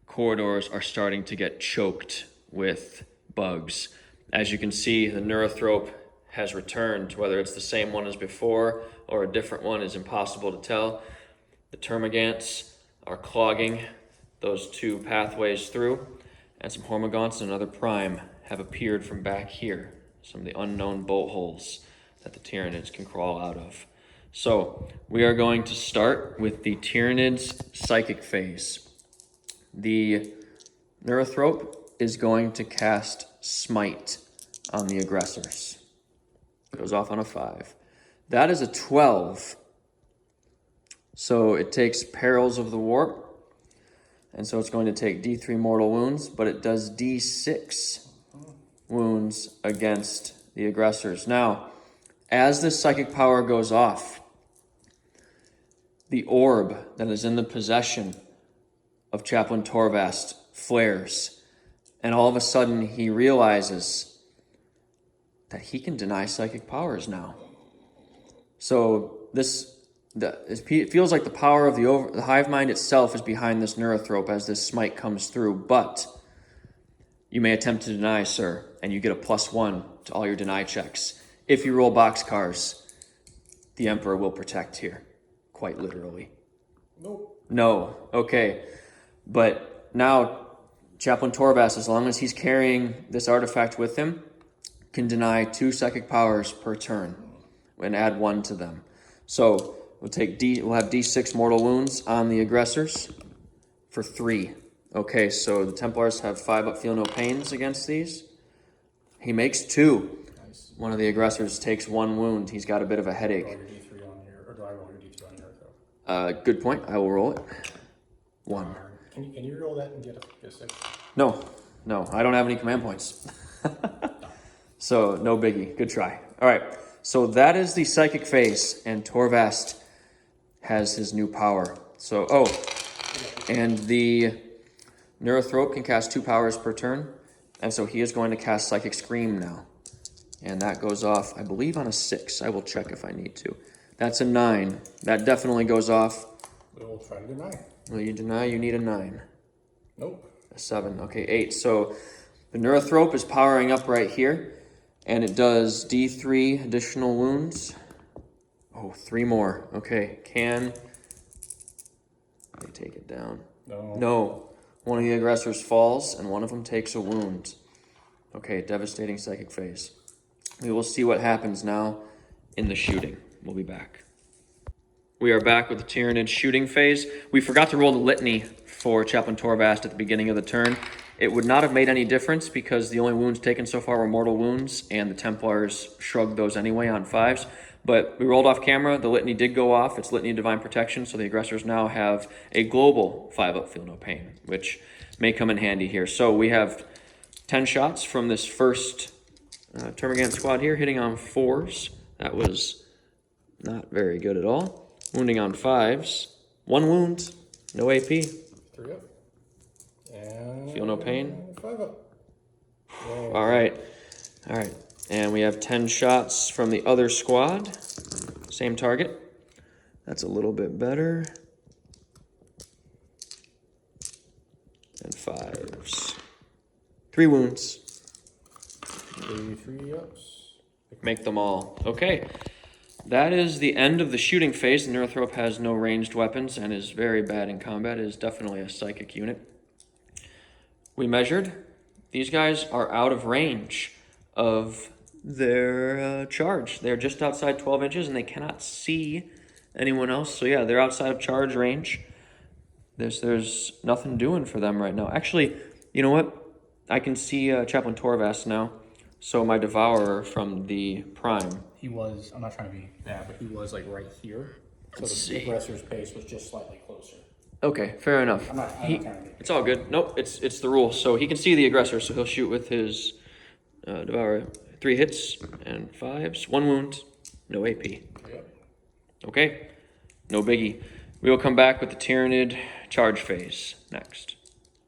corridors are starting to get choked with bugs. As you can see, the Neurothrope has returned. Whether it's the same one as before or a different one is impossible to tell. The Termagants are clogging those 2 pathways through, and some Hormagaunts and another Prime have appeared from back here. Some of the unknown bolt holes that the Tyranids can crawl out of. So we are going to start with the Tyranids psychic phase. The Neurothrope is going to cast Smite on the aggressors. It goes off on a 5. That is a 12. So it takes Perils of the Warp. And so it's going to take D3 mortal wounds, but it does D6 wounds against the aggressors. Now, as this psychic power goes off, the orb that is in the possession of Chaplain Torvast flares, and all of a sudden he realizes that he can deny psychic powers now. So it feels like the power of the hive mind itself is behind this Neurothrope as this smite comes through, but you may attempt to deny, sir, and you get a +1 to all your deny checks. If you roll boxcars, the Emperor will protect here, quite literally. Nope. No, okay. But now, Chaplain Torvast, as long as he's carrying this artifact with him, can deny 2 psychic powers per turn and add 1 to them. So we'll have D6 mortal wounds on the aggressors for 3. Okay, so the Templars have 5 up, feel no pains against these. He makes 2. Nice. One of the aggressors takes 1 wound. He's got a bit of a headache. Roll your D3 on your, or do I roll your D3 on your throw? Good point. I will roll it. 1. Can you roll that and get a 6? No, I don't have any command points. So no biggie. Good try. All right. So that is the psychic phase, and Torvast has his new power. So, and the Neurothrope can cast 2 powers per turn, and so he is going to cast Psychic Scream now. And that goes off, I believe, on a 6. I will check if I need to. That's a 9. That definitely goes off. We'll try to deny. Will you deny? You need a 9. Nope. A 7. Okay, 8. So the Neurothrope is powering up right here, and it does D3 additional wounds. Oh, 3 more. Okay, let me take it down. No. One of the aggressors falls, and one of them takes a wound. Okay, devastating psychic phase. We will see what happens now in the shooting. We'll be back. We are back with the Tyranid shooting phase. We forgot to roll the litany for Chaplain Torvast at the beginning of the turn, It would not have made any difference because the only wounds taken so far were mortal wounds, and the Templars shrugged those anyway on 5s. But we rolled off camera, the litany did go off. It's Litany of Divine Protection, so the aggressors now have a global 5-up Feel No Pain, which may come in handy here. So we have 10 shots from this first Termagant squad here, hitting on 4s. That was not very good at all. Wounding on 5s. 1 wound, no AP. 3 up. And Feel no pain. 5 up. Yay. All right. And we have 10 shots from the other squad. Same target. That's a little bit better. And 5s. 3 wounds. 3 ups. Make them all. Okay. That is the end of the shooting phase. The Neurothrope has no ranged weapons and is very bad in combat. It is definitely a psychic unit. We measured. These guys are out of range of their charge. They're just outside 12 inches and they cannot see anyone else. So yeah, they're outside of charge range. There's nothing doing for them right now. Actually, you know what? I can see Chaplain Torvast now. So my Devourer from the Prime. He was, I'm not trying to be bad, but he was like right here. So Let's the see. aggressor's base was just slightly closer. Okay, fair enough. I'm not trying to be. It's all good. Nope, it's the rule. So he can see the aggressor, so he'll shoot with his Devourer. 3 hits and 5s. 1 wound, no AP. Yep. Okay, no biggie. We will come back with the Tyranid charge phase next.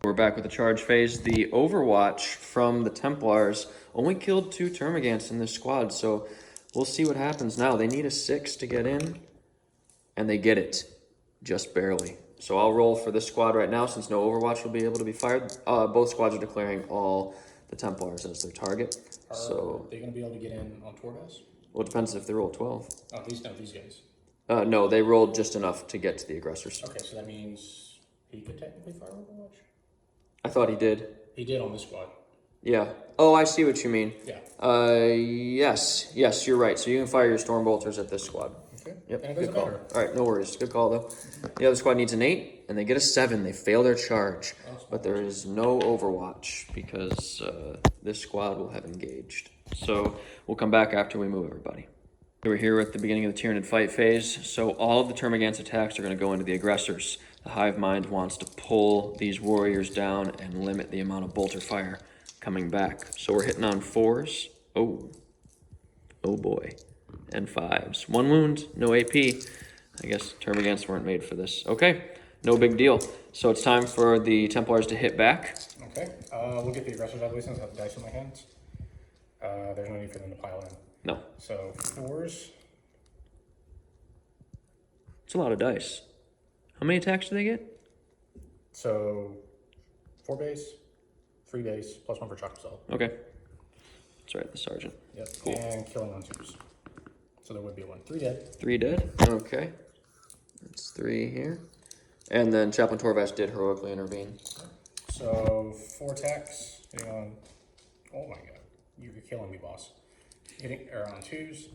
We're back with the charge phase. The Overwatch from the Templars only killed 2 Termagants in this squad, so we'll see what happens now. They need a 6 to get in, and they get it, just barely. So I'll roll for this squad right now since no Overwatch will be able to be fired. Both squads are declaring all the Templars as their target. Are they going to be able to get in on Torvast? Well, it depends if they roll 12. Oh, these guys. No, they rolled just enough to get to the aggressors. Okay, so that means he could technically fire Overwatch? I thought he did. He did on this squad. Yeah. Oh, I see what you mean. Yeah. Yes, you're right. So you can fire your Storm Bolters at this squad. Okay. Yep, And it good doesn't call. matter. All right, no worries. Good call, though. The other squad needs an 8, and they get a 7. They fail their charge. But there is no Overwatch because this squad will have engaged. So we'll come back after we move everybody. We're here at the beginning of the Tyranid fight phase. So all of the Termagant's attacks are going to go into the aggressors. The Hive Mind wants to pull these warriors down and limit the amount of bolter fire coming back. So we're hitting on 4s. Oh boy. And 5s. 1 wound, no AP. I guess Termagants weren't made for this. Okay, no big deal. So it's time for the Templars to hit back. Okay. We'll get the aggressors out of the way since I have the dice in my hands. There's no need for them to pile in. No. So 4s. It's a lot of dice. How many attacks do they get? So 4 base, 3 base, plus 1 for shock assault. Okay. That's right, the sergeant. Yep. Cool. And killing on 2s. So there would be 1. 3 dead. 3 dead. Okay. That's 3 here. And then Chaplain Torvast did heroically intervene. So 4 attacks, hitting on, oh my god, you're killing me, boss. Hitting on 2s,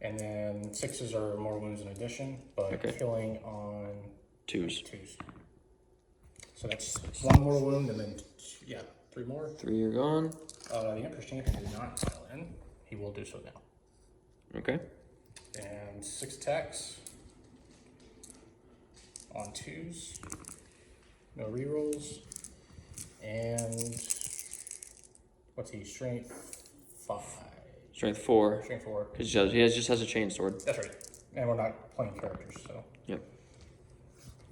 and then 6s are more wounds in addition, but Okay. killing on 2s. 2s. So that's 1 more wound, and then, 3 more. 3 are gone. The Emperor's Champion did not pile in. He will do so now. Okay. And 6 attacks on 2s. No rerolls. And what's he? Strength 5. Strength 4. Strength 4. Because just has a chain sword. That's right. And we're not playing characters, so. Yep.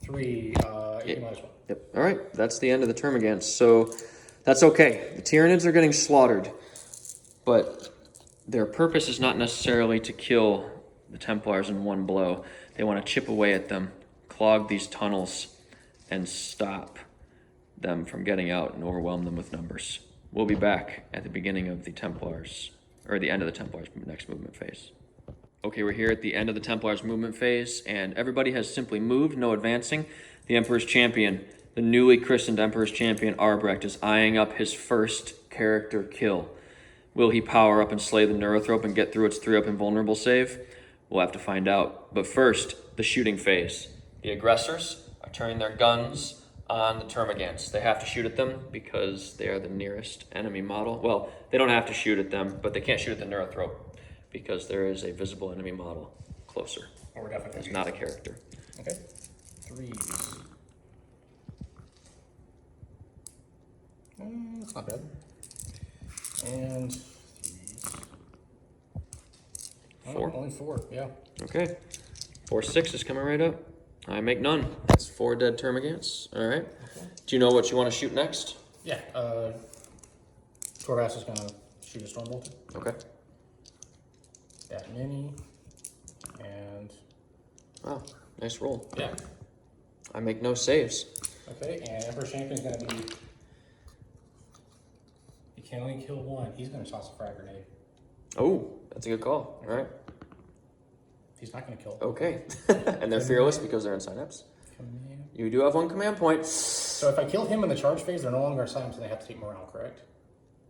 3, you might as well. Yep. All right. That's the end of the Termagants. So that's okay. The Tyranids are getting slaughtered, but their purpose is not necessarily to kill the Templars in one blow. They want to chip away at them, clog these tunnels, and stop them from getting out and overwhelm them with numbers. We'll be back at the beginning of the Templars, or the end of the Templars' next movement phase. Okay, we're here at the end of the Templars' movement phase, and everybody has simply moved, no advancing. The Emperor's Champion, the newly christened Emperor's Champion, Arbrecht, is eyeing up his first character kill. Will he power up and slay the Neurothrope and get through its 3-up invulnerable save? We'll have to find out. But first, the shooting phase. The aggressors are turning their guns on the Termagants. They have to shoot at them because they are the nearest enemy model. Well, they don't have to shoot at them, but they can't shoot at the Neurothrope because there is a visible enemy model closer. Or we're definitely It's not a character. Okay. 3s. That's not bad. And 3s. Oh, 4. only 4, yeah. Okay. 4 6 is coming right up. I make none. That's 4 dead Termagants. All right. Okay. Do you know what you want to shoot next? Yeah. Torvast is gonna shoot a Stormbolter. Okay. That mini. And Wow. Nice roll. yeah. I make no saves. Okay, and Emperor's Champion is gonna be. He can only kill 1. He's gonna toss a frag grenade. Oh, that's a good call. All right. He's not gonna kill. Okay. And they're fearless because they're in synapse. Command. You do have 1 command point. So if I kill him in the charge phase, they're no longer assigned, so they have to take morale, correct?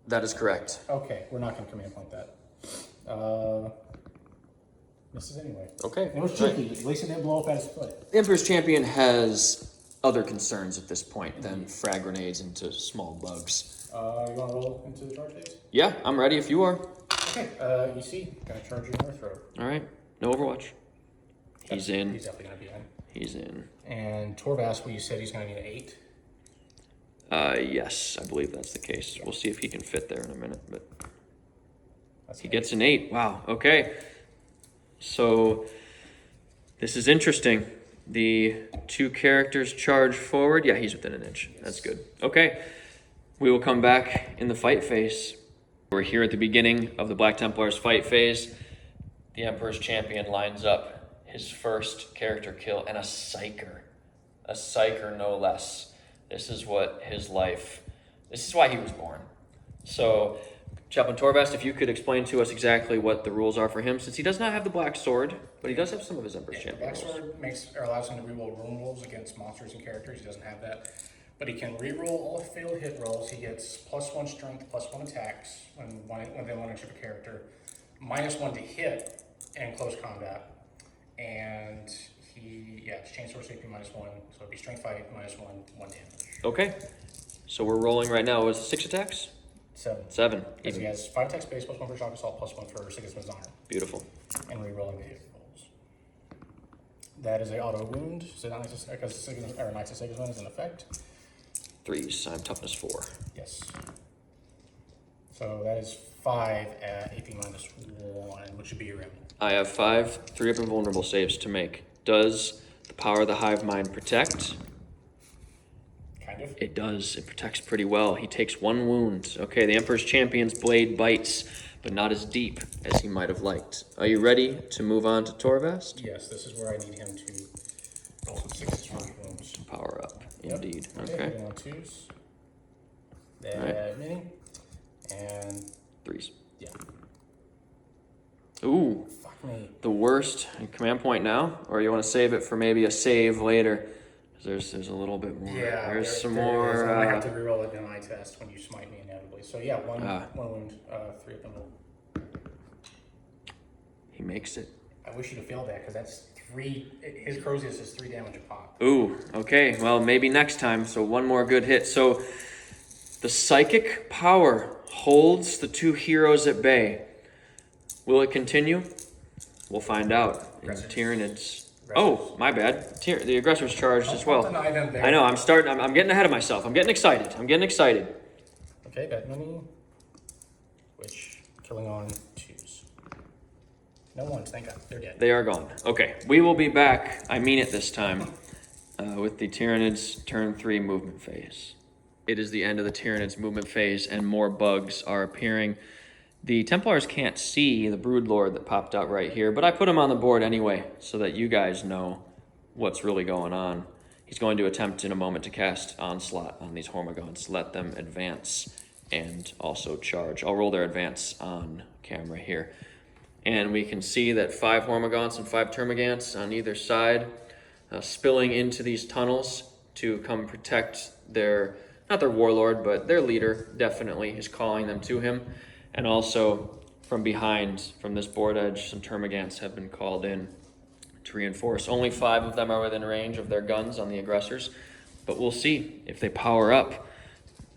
That is correct. Okay, we're not gonna command point that. Misses anyway. Okay. It was tricky. At least it didn't blow up at his foot. The Emperor's Champion has other concerns at this point than frag grenades into small bugs. You wanna roll into the charge phase? Yeah, I'm ready if you are. Okay, you see, gonna charge your North Road. All right. No Overwatch. He's in. He's definitely gonna be in. He's in. And Torvast, well, you said he's gonna need an 8. Yes, I believe that's the case. We'll see if he can fit there in a minute, but That's he an gets an 8. Wow. Okay. So this is interesting. The 2 characters charge forward. Yeah, he's within an inch. That's good. Okay. We will come back in the fight phase. We're here at the beginning of the Black Templars fight phase. The Emperor's Champion lines up his first character kill, and a Psyker. A Psyker, no less. This is what his life, this is why he was born. So, Chaplain Torvast, if you could explain to us exactly what the rules are for him, since he does not have the Black Sword, but he does have some of his Emperor's The Champion Black rules. Sword allows him to reroll rune rolls against monsters and characters. He doesn't have that. But he can reroll all failed hit rolls. He gets +1 strength, +1 attacks when they want to chip a character. -1 to hit in close combat. And it's chainsaw safety -1. So it'd be strength fight -1, 1 damage. Okay. So we're rolling right now. Was it 6 attacks? 7. 7. Because he has 5 attacks base, +1 for shock assault, +1 for Sigismund's honor. Beautiful. And rerolling the hit rolls. That is a auto wound. So not because Knights of Sigismund is in effect. 3s. I'm toughness 4. Yes. So that is 5 at AP -1, which should be your M. I have 5 3-up invulnerable saves to make. Does the power of the hive mind protect? Kind of. It does. It protects pretty well. He takes 1 wound. Okay, the Emperor's Champion's blade bites, but not as deep as he might have liked. Are you ready to move on to Torvast? Yes, this is where I need him to roll some 6s for his wounds. Power up, Yep. indeed. Okay. Okay. Hitting on 2s. That Alright. mini. And 3s. yeah. Ooh, Fuck me. the worst. Command point now, or you want to save it for maybe a save later? 'Cause there's a little bit more. Yeah. There's some there more. is. I have to reroll it in an eye test when you smite me inevitably. So yeah, one Ah. wound, 3 of them. He makes it. I wish you'd have failed that because that's 3. His Crozius is 3 damage a pop. Ooh, okay. Well, maybe next time. So 1 more good hit. So the psychic power holds the 2 heroes at bay. Will it continue? We'll find out. In Aggressors. Tyranids. Oh, my bad. The aggressor's charged as well. Don't deny them there. I know. I'm getting ahead of myself. I'm getting excited. Okay, that mini. Which killing on 2s. No ones, thank God. They're dead. They are gone. Okay, we will be back. I mean it this time. With the Tyranids turn 3 movement phase. It is the end of the Tyranids movement phase, and more bugs are appearing. The Templars can't see the Broodlord that popped out right here, but I put him on the board anyway so that you guys know what's really going on. He's going to attempt in a moment to cast Onslaught on these Hormagaunts, let them advance and also charge. I'll roll their advance on camera here. And we can see that 5 Hormagaunts and 5 Termagants on either side spilling into these tunnels to come protect their, not their warlord, but their leader definitely is calling them to him. And also from behind, from this board edge, some Termagants have been called in to reinforce. Only 5 of them are within range of their guns on the aggressors, but we'll see. If they power up,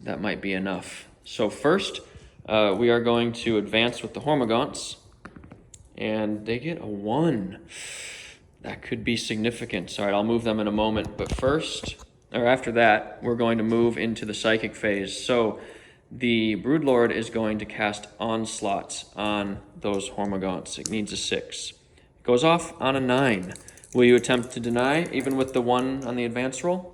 that might be enough. So first, we are going to advance with the Hormagaunts, and they get a 1. That could be significant. All right, I'll move them in a moment, but first, or after that, we're going to move into the Psychic phase. So the Broodlord is going to cast Onslaught on those Hormagaunts. It needs a 6. It goes off on a 9. Will you attempt to deny, even with the 1 on the advance roll?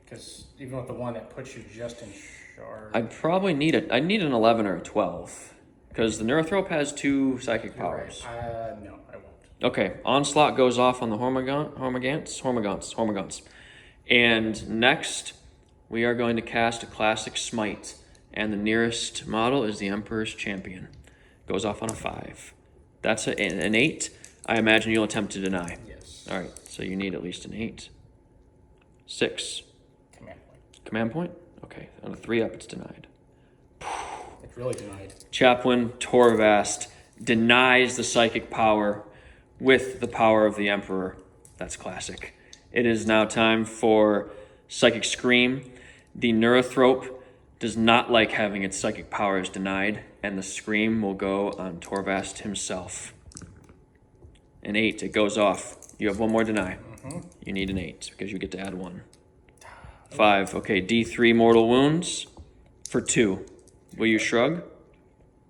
Because even with the 1, that puts you just in shard. I'd probably need it. I'd need an 11 or a 12, because the Neurothrope has 2 psychic powers. Right. No, I won't. Okay, Onslaught goes off on the Hormagaunts. And next, we are going to cast a Classic Smite, and the nearest model is the Emperor's Champion. Goes off on a 5. That's an 8. I imagine you'll attempt to deny. Yes. All right, so you need at least an 8. 6. Command point. Command point? Okay, on a 3 up, it's denied. It's really denied. Chaplain Torvast denies the psychic power with the power of the Emperor. That's classic. It is now time for Psychic Scream. The Neurothrope does not like having its psychic powers denied, and the Scream will go on Torvast himself. An 8, it goes off. You have 1 more deny. You need an 8 because you get to add 1. 5, okay, D3 mortal wounds for 2. Will you shrug?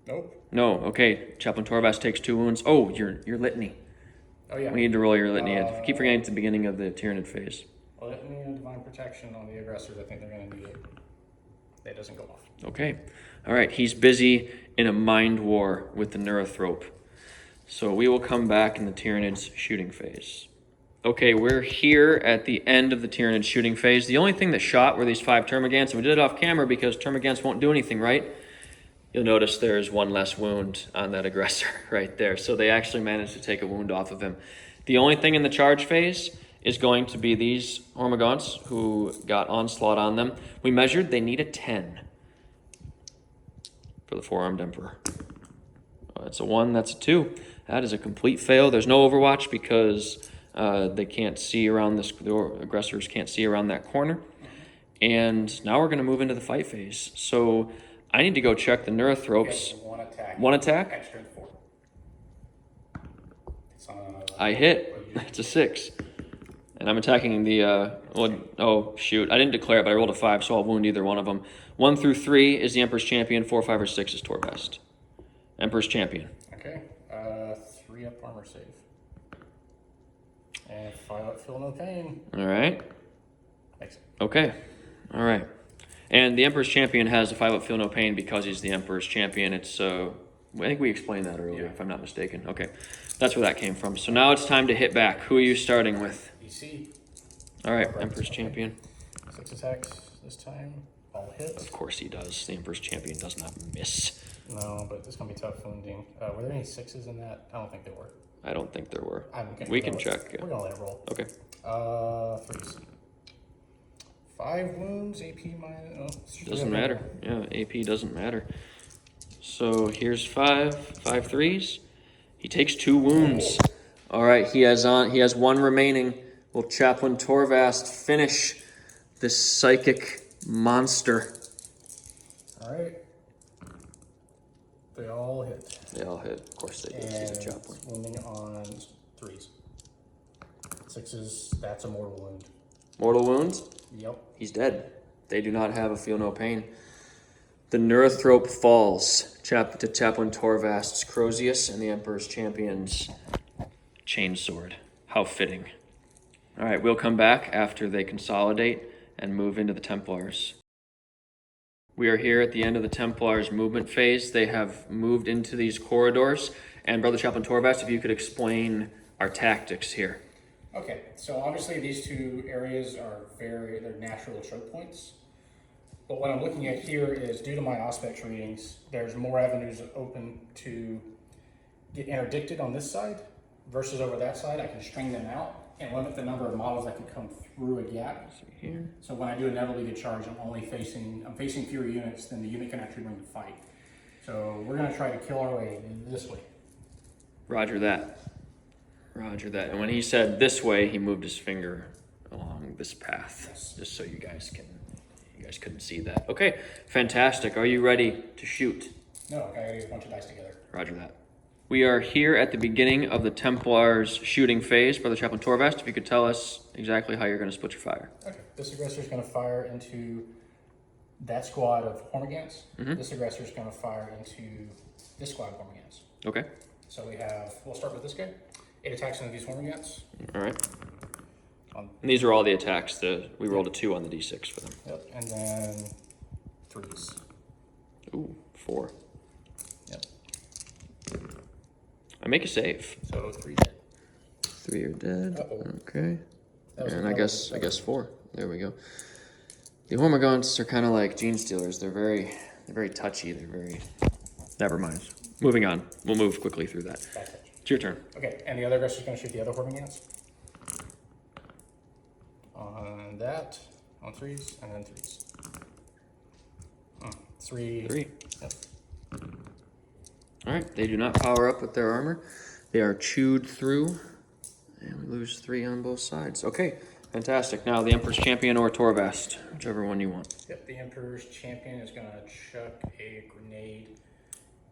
Nope. No, okay. Chaplain Torvast takes 2 wounds. Oh, your litany. Oh, yeah. We need to roll your litany. I keep forgetting it's the beginning of the Tyranid phase. Litany and Divine Protection on the aggressors. I think they're going to need it. That doesn't go off. Okay. All right, he's busy in a mind war with the Neurothrope. So we will come back in the Tyranids shooting phase. Okay, we're here at the end of the Tyranid shooting phase. The only thing that shot were these 5 Termagants, and we did it off camera because Termagants won't do anything, right? You'll notice there's 1 less wound on that aggressor right there. So they actually managed to take a wound off of him. The only thing in the charge phase is going to be these Hormagaunts who got Onslaught on them. We measured, they need a 10 for the 4-armed Emperor. It's a 1, that's a 2. That is a complete fail. There's no Overwatch because they can't see around this, the aggressors can't see around that corner. And now we're going to move into the fight phase. So I need to go check the Neurothropes. Okay, 1 attack. 1 attack? Extra 4. It's I hit. It's a 6. And I'm attacking the, oh shoot, I didn't declare it, but I rolled a 5, so I'll wound either one of them. 1 through 3 is the Emperor's Champion, 4, 5, or 6 is Torvast. Emperor's Champion. Okay, 3 up armor save. And 5 up feel no pain. All right. Makes it. Okay. All right. And the Emperor's Champion has a 5 up feel no pain because he's the Emperor's Champion. It's, I think we explained that earlier, if I'm not mistaken. Okay. That's where that came from. So now it's time to hit back. Who are you starting with? DC. All right, Emperor's Champion. 6 attacks this time. All hits. Of course he does. The Emperor's Champion does not miss. No, but this is going to be tough wounding. Were there any 6s in that? I don't think there were. I don't think there were. Okay, We can check. We're going to let it roll. Okay. 3s. 5 wounds, AP minus. Doesn't matter. Yeah, AP doesn't matter. So here's 5 3s. He takes 2 wounds. All right, he has 1 remaining. Will Chaplain Torvast finish this psychic monster? All right. They all hit. They all hit. Of course they did. He's a Chaplain. Wounding on 3s. 6s, that's a mortal wound. Mortal wounds? Yep. He's dead. They do not have a feel no pain. The Neurothrope falls to Chaplain Torvast's Crozius and the Emperor's Champion's Chainsword. How fitting. All right, we'll come back after they consolidate and move into the Templars. We are here at the end of the Templars movement phase. They have moved into these corridors. And Brother Chaplain Torvast, if you could explain our tactics here. Okay, so obviously these 2 areas are they're natural choke points. But what I'm looking at here is, due to my Auspex readings, there's more avenues open to get interdicted on this side versus over that side. I can string them out and limit the number of models that can come through a gap. Here. So when I do a Never-League charge, I'm facing fewer units than the unit can actually bring to fight. So we're gonna try to kill our way this way. Roger that. And when he said this way, he moved his finger along this path, Yes. just so you guys couldn't see that. Okay, fantastic. Are you ready to shoot? No, I gotta get a bunch of dice together. Roger that. We are here at the beginning of the Templars shooting phase. Brother Chaplain Torvast, if you could tell us exactly how you're going to split your fire. Okay, this aggressor is going to fire into that squad of Hormigants. This aggressor is going to fire into this squad of Hormigants. Okay. So we'll start with this guy. 8 attacks into these Hormigants. All right. And these are all the attacks. We rolled a 2 on the d6 for them. Yep, and then 3s. Ooh, 4. Yep. I make a save. So 3 dead. 3 are dead. Uh-oh. Okay. That And I guess 4. There we go. The Hormigants are kind of like gene stealers. They're very touchy. They're very. Never mind. Moving on. We'll move quickly through that. Bad touch. It's your turn. Okay, and the other aggressor is going to shoot the other Hormigants. On that, on 3s, and then 3s. 3. 3. Yep. All right. They do not power up with their armor. They are chewed through, and we lose 3 on both sides. Okay. Fantastic. Now the Emperor's Champion or Torvast, whichever one you want. Yep, the Emperor's Champion is going to chuck a grenade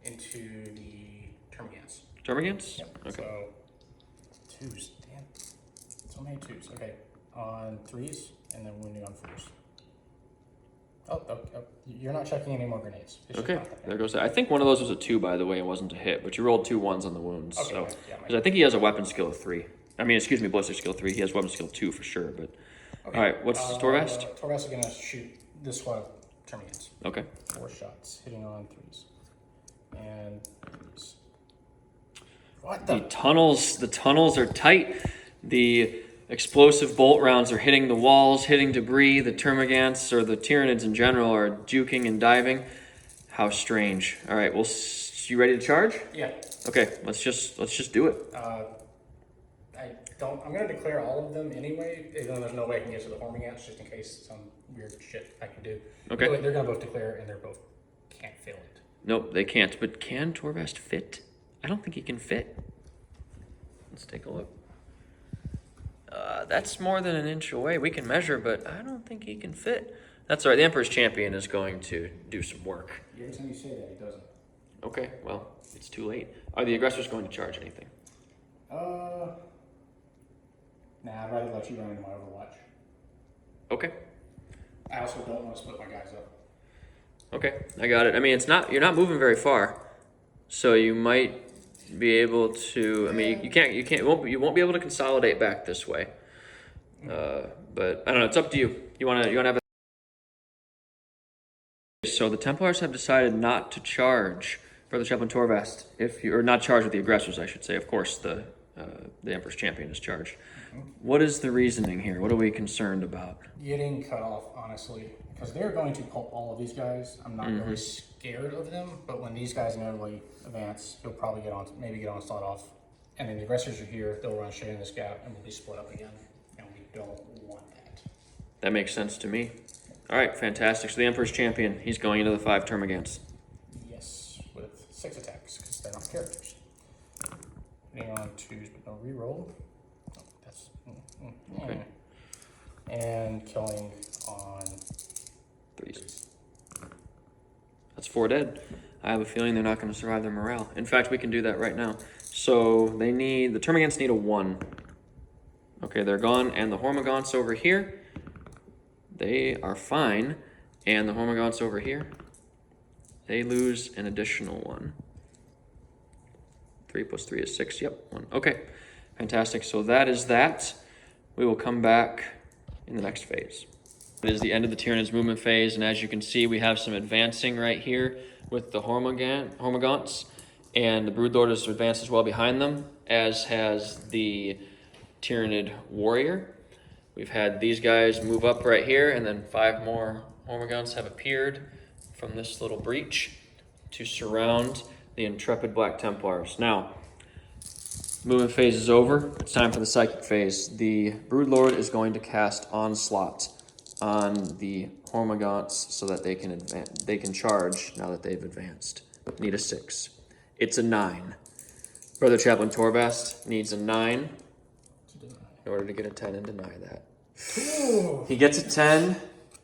into the Termagants. Termagants? Yep. Okay. So 2s. Damn. So many 2s. Okay. On 3s, and then wounding on 4s. Oh, you're not chucking any more grenades. It's just Okay, not there goes that. I think one of those was a 2, by the way. It wasn't a hit, but you rolled 2 1s on the wounds. Okay, So, yeah, because I think he has a weapon skill of 3. I mean, excuse me, ballistic skill 3. He has weapon skill 2 for sure. But Okay. all right, what's Torvast? Torvast is going to shoot this squad of Termagants. Okay. 4 shots, hitting on 3s. And 3s. What The tunnels are tight. The explosive bolt rounds are hitting the walls, hitting debris. The Termagants or the Tyranids in general are juking and diving. How strange. All right, you ready to charge? Yeah. Okay, let's just do it. I'm going to declare all of them anyway, even though there's no way I can get to the Hormigants, just in case some weird shit I can do. Okay. Anyway, they're going to both declare, and they're both can't fail it. Nope, they can't. But can Torvast fit? I don't think he can fit. Let's take a look. That's more than an inch away. We can measure, but I don't think he can fit. That's all right. The Emperor's Champion is going to do some work. Every time you say that, he doesn't. Okay, well, it's too late. Are the aggressors going to charge anything? Nah, I'd rather let you run into my Overwatch. Okay. I also don't want to split my guys up. Okay, I got it. I mean, you're not moving very far, so you might be able to. I mean, you won't be able to consolidate back this way. But I don't know. It's up to you. You wanna have a. So the Templars have decided not to charge Brother Chaplain Torvast, or not charge with the aggressors, I should say. Of course, the Emperor's Champion is charged. What is the reasoning here? What are we concerned about? Getting cut off, honestly, because they're going to pulp all of these guys. I'm not really scared of them, but when these guys inevitably advance, he'll probably maybe get onslaught off. And then the aggressors are here, they'll run straight in this gap, and we'll be split up again. And we don't want that. That makes sense to me. All right, fantastic. So the Emperor's Champion, he's going into the 5 Termagants. Yes, with 6 attacks, because they're not characters. Hitting on 2s, but no reroll. Oh, that's... Okay. And killing on 3s. That's 4 dead. I have a feeling they're not going to survive their morale. In fact, we can do that right now. So the Termagants need a 1. Okay, they're gone. And the Hormigants over here, they are fine. And the Hormigants over here, they lose an additional 1. 3 plus 3 is 6. Yep, 1. Okay, fantastic. So that is that. We will come back in the next phase. It is the end of the Tyranids movement phase, and as you can see, we have some advancing right here with the Hormigants, and the Broodlord is advanced as well behind them, as has the Tyranid Warrior. We've had these guys move up right here, and then 5 more Hormigants have appeared from this little breach to surround the intrepid Black Templars. Now, movement phase is over. It's time for the psychic phase. The Broodlord is going to cast Onslaught on the Hormigants so that they can charge now that they've advanced. Need a 6. It's a 9. Brother Chaplain Torvast needs a 9 in order to get a 10 and deny that. Ooh. He gets a 10.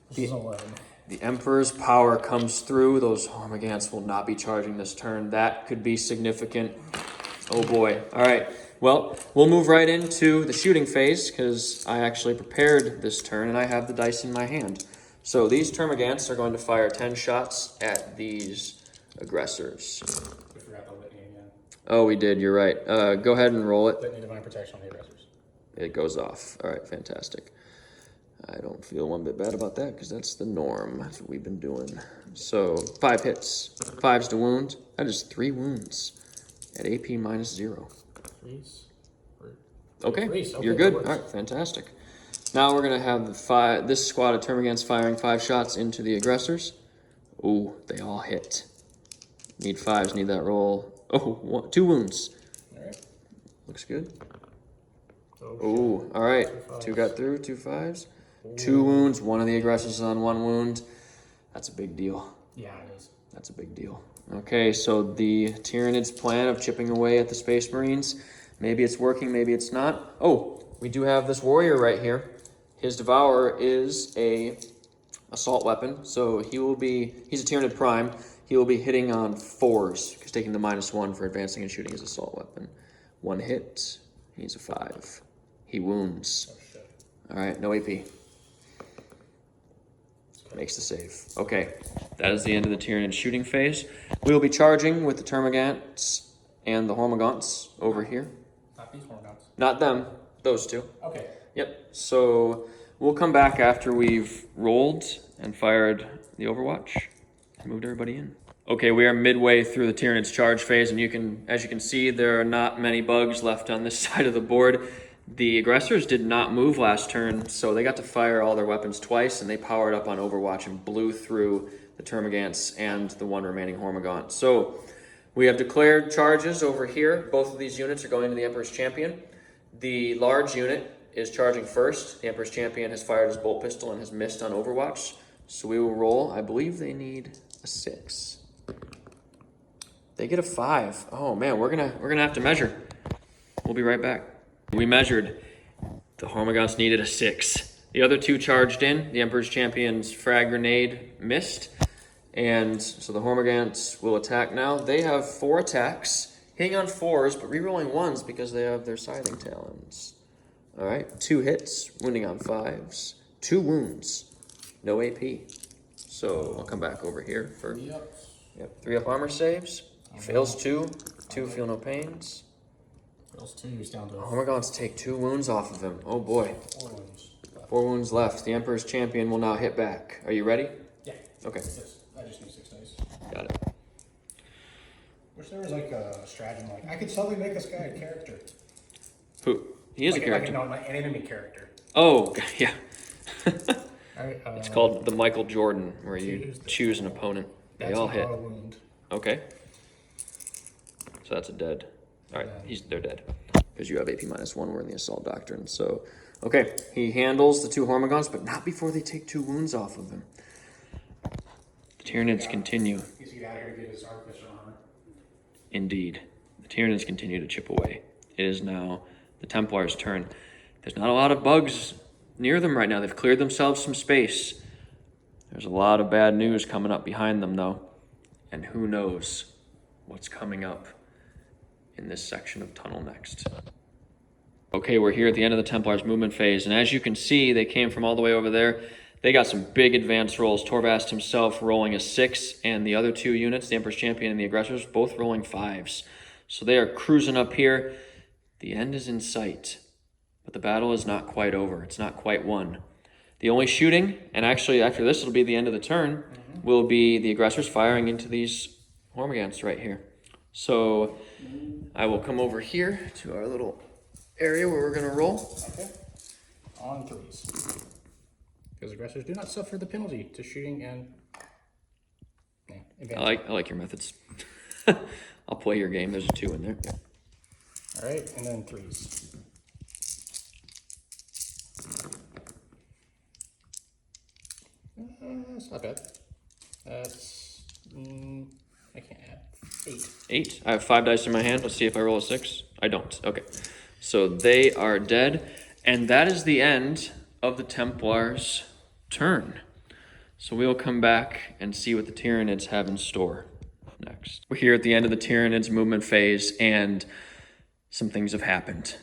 This is 11. The Emperor's power comes through. Those Hormagaunts will not be charging this turn. That could be significant. Oh boy. All right. Well, we'll move right into the shooting phase because I actually prepared this turn and I have the dice in my hand. So these Termagants are going to fire 10 shots at these aggressors. We forgot the litany again. Oh, we did. You're right. Go ahead and roll it. Litany divine protection on the aggressors. It goes off. All right. Fantastic. I don't feel one bit bad about that because that's the norm. That's what we've been doing. So 5 hits, 5s to wound. That is 3 wounds at AP -0. Okay, you're good. All right, fantastic. Now we're gonna have this squad of Termagants firing 5 shots into the aggressors. Ooh, they all hit. Need 5s. Need that roll. Oh, 2 wounds. All right. Looks good. Oh, Ooh, all right. 2 got through. 2 5s. 2 wounds. One of the aggressors is on 1 wound. That's a big deal. yeah, it is. That's a big deal. Okay, so the Tyranids' plan of chipping away at the Space Marines, maybe it's working, maybe it's not. Oh, we do have this warrior right here. His Devourer is a assault weapon, so he's a Tyranid Prime. He will be hitting on 4s, because taking the -1 for advancing and shooting his assault weapon. 1 hit, he's a 5. He wounds. Oh, shit. All right, no AP. Makes the save. Okay, that is the end of the Tyranid shooting phase. We will be charging with the Termagants and the Hormagaunts over here. Not these Hormagaunts. Not them, those 2. Okay. Yep, so we'll come back after we've rolled and fired the Overwatch and moved everybody in. Okay, we are midway through the Tyranids charge phase, and as you can see, there are not many bugs left on this side of the board. The aggressors did not move last turn, so they got to fire all their weapons twice, and they powered up on Overwatch and blew through the Termagants and the 1 remaining Hormagaunt. So we have declared charges over here. Both of these units are going to the Emperor's Champion. The large unit is charging first. The Emperor's Champion has fired his bolt pistol and has missed on Overwatch. So we will roll. I believe they need a 6. They get a 5. Oh man, we're gonna have to measure. We'll be right back. We measured. The Hormagaunts needed a 6. The other 2 charged in. The Emperor's Champion's frag grenade missed. And so the Hormagaunts will attack now. They have 4 attacks, hitting on 4s, but rerolling 1s because they have their scything talons. All right, 2 hits, wounding on 5s. 2 wounds, no AP. So I'll come back over here for 3 up armor saves. He fails 2. 2 feel no pains. Fails 2, he's down to Hormagaunts take 2 wounds off of him. Oh boy. 4 wounds. 4 wounds left. The Emperor's Champion will now hit back. Are you ready? Yeah. Okay. Yes. I just need 6 dice. Got it. Wish there was like a stratagem like I could suddenly make this guy a character. Who? He is a character. Like an enemy character. Oh, yeah. Right, It's called the Michael Jordan, where you choose an opponent. They all hit. Wound. Okay. So that's a dead. All right, they're dead. Because you have AP -1, we're in the Assault Doctrine. So, okay, he handles the 2 Hormagaunts, but not before they take 2 wounds off of him. The Tyranids continue. He's get out here to get his artificer armor. Indeed. The Tyranids continue to chip away. It is now the Templars' turn. There's not a lot of bugs near them right now. They've cleared themselves some space. There's a lot of bad news coming up behind them, though. And who knows what's coming up in this section of tunnel next. Okay, we're here at the end of the Templars movement phase, and as you can see, they came from all the way over there. They got some big advance rolls. Torvast himself rolling a 6, and the other 2 units, the Emperor's Champion and the aggressors, both rolling 5s. So they are cruising up here. The end is in sight, but the battle is not quite over. It's not quite won. The only shooting, and actually after this it'll be the end of the turn, will be the aggressors firing into these Hormagaunts right here. So I will come over here to our little area where we're going to roll. Okay. On 3s. Because aggressors do not suffer the penalty to shooting and I like your methods. I'll play your game. There's a 2 in there. Yeah. All right, and then 3s. That's not bad. That's I can't add 8. 8. I have 5 dice in my hand. Let's see if I roll a 6. I don't. Okay. So they are dead. And that is the end of the Templars' turn. So we'll come back and see what the Tyranids have in store next. We're here at the end of the Tyranids movement phase, and some things have happened.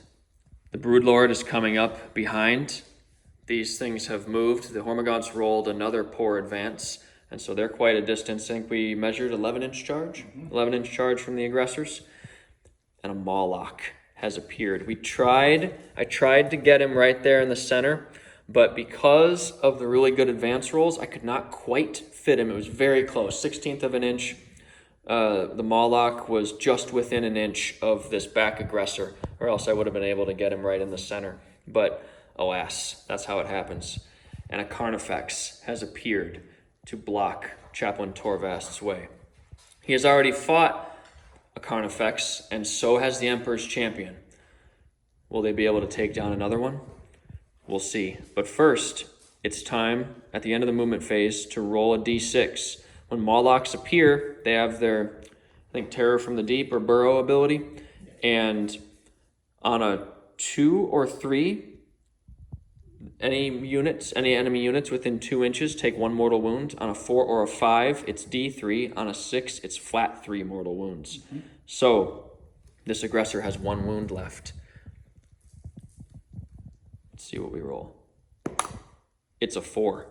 The Broodlord is coming up behind. These things have moved. The Hormagaunts rolled another poor advance, and so they're quite a distance. I think we measured 11-inch charge. 11-inch charge from the aggressors. And a Mawloc has appeared. I tried to get him right there in the center, but because of the really good advance rolls, I could not quite fit him. It was very close, 1/16 of an inch. The Mawloc was just within an inch of this back aggressor, or else I would have been able to get him right in the center. But alas, that's how it happens. And a Carnifex has appeared to block Chaplain Torvast's way. He has already fought a Carnifex, and so has the Emperor's Champion. Will they be able to take down another one? We'll see. But first, it's time at the end of the movement phase to roll a d6. When Mawlocs appear, they have their, I think, Terror from the Deep or Burrow ability. And on a 2 or 3, any enemy units within 2 inches take 1 mortal wound. On a 4 or a 5, it's D3. On a 6, it's flat 3 mortal wounds. So this aggressor has 1 wound left. Let's see what we roll. It's a 4.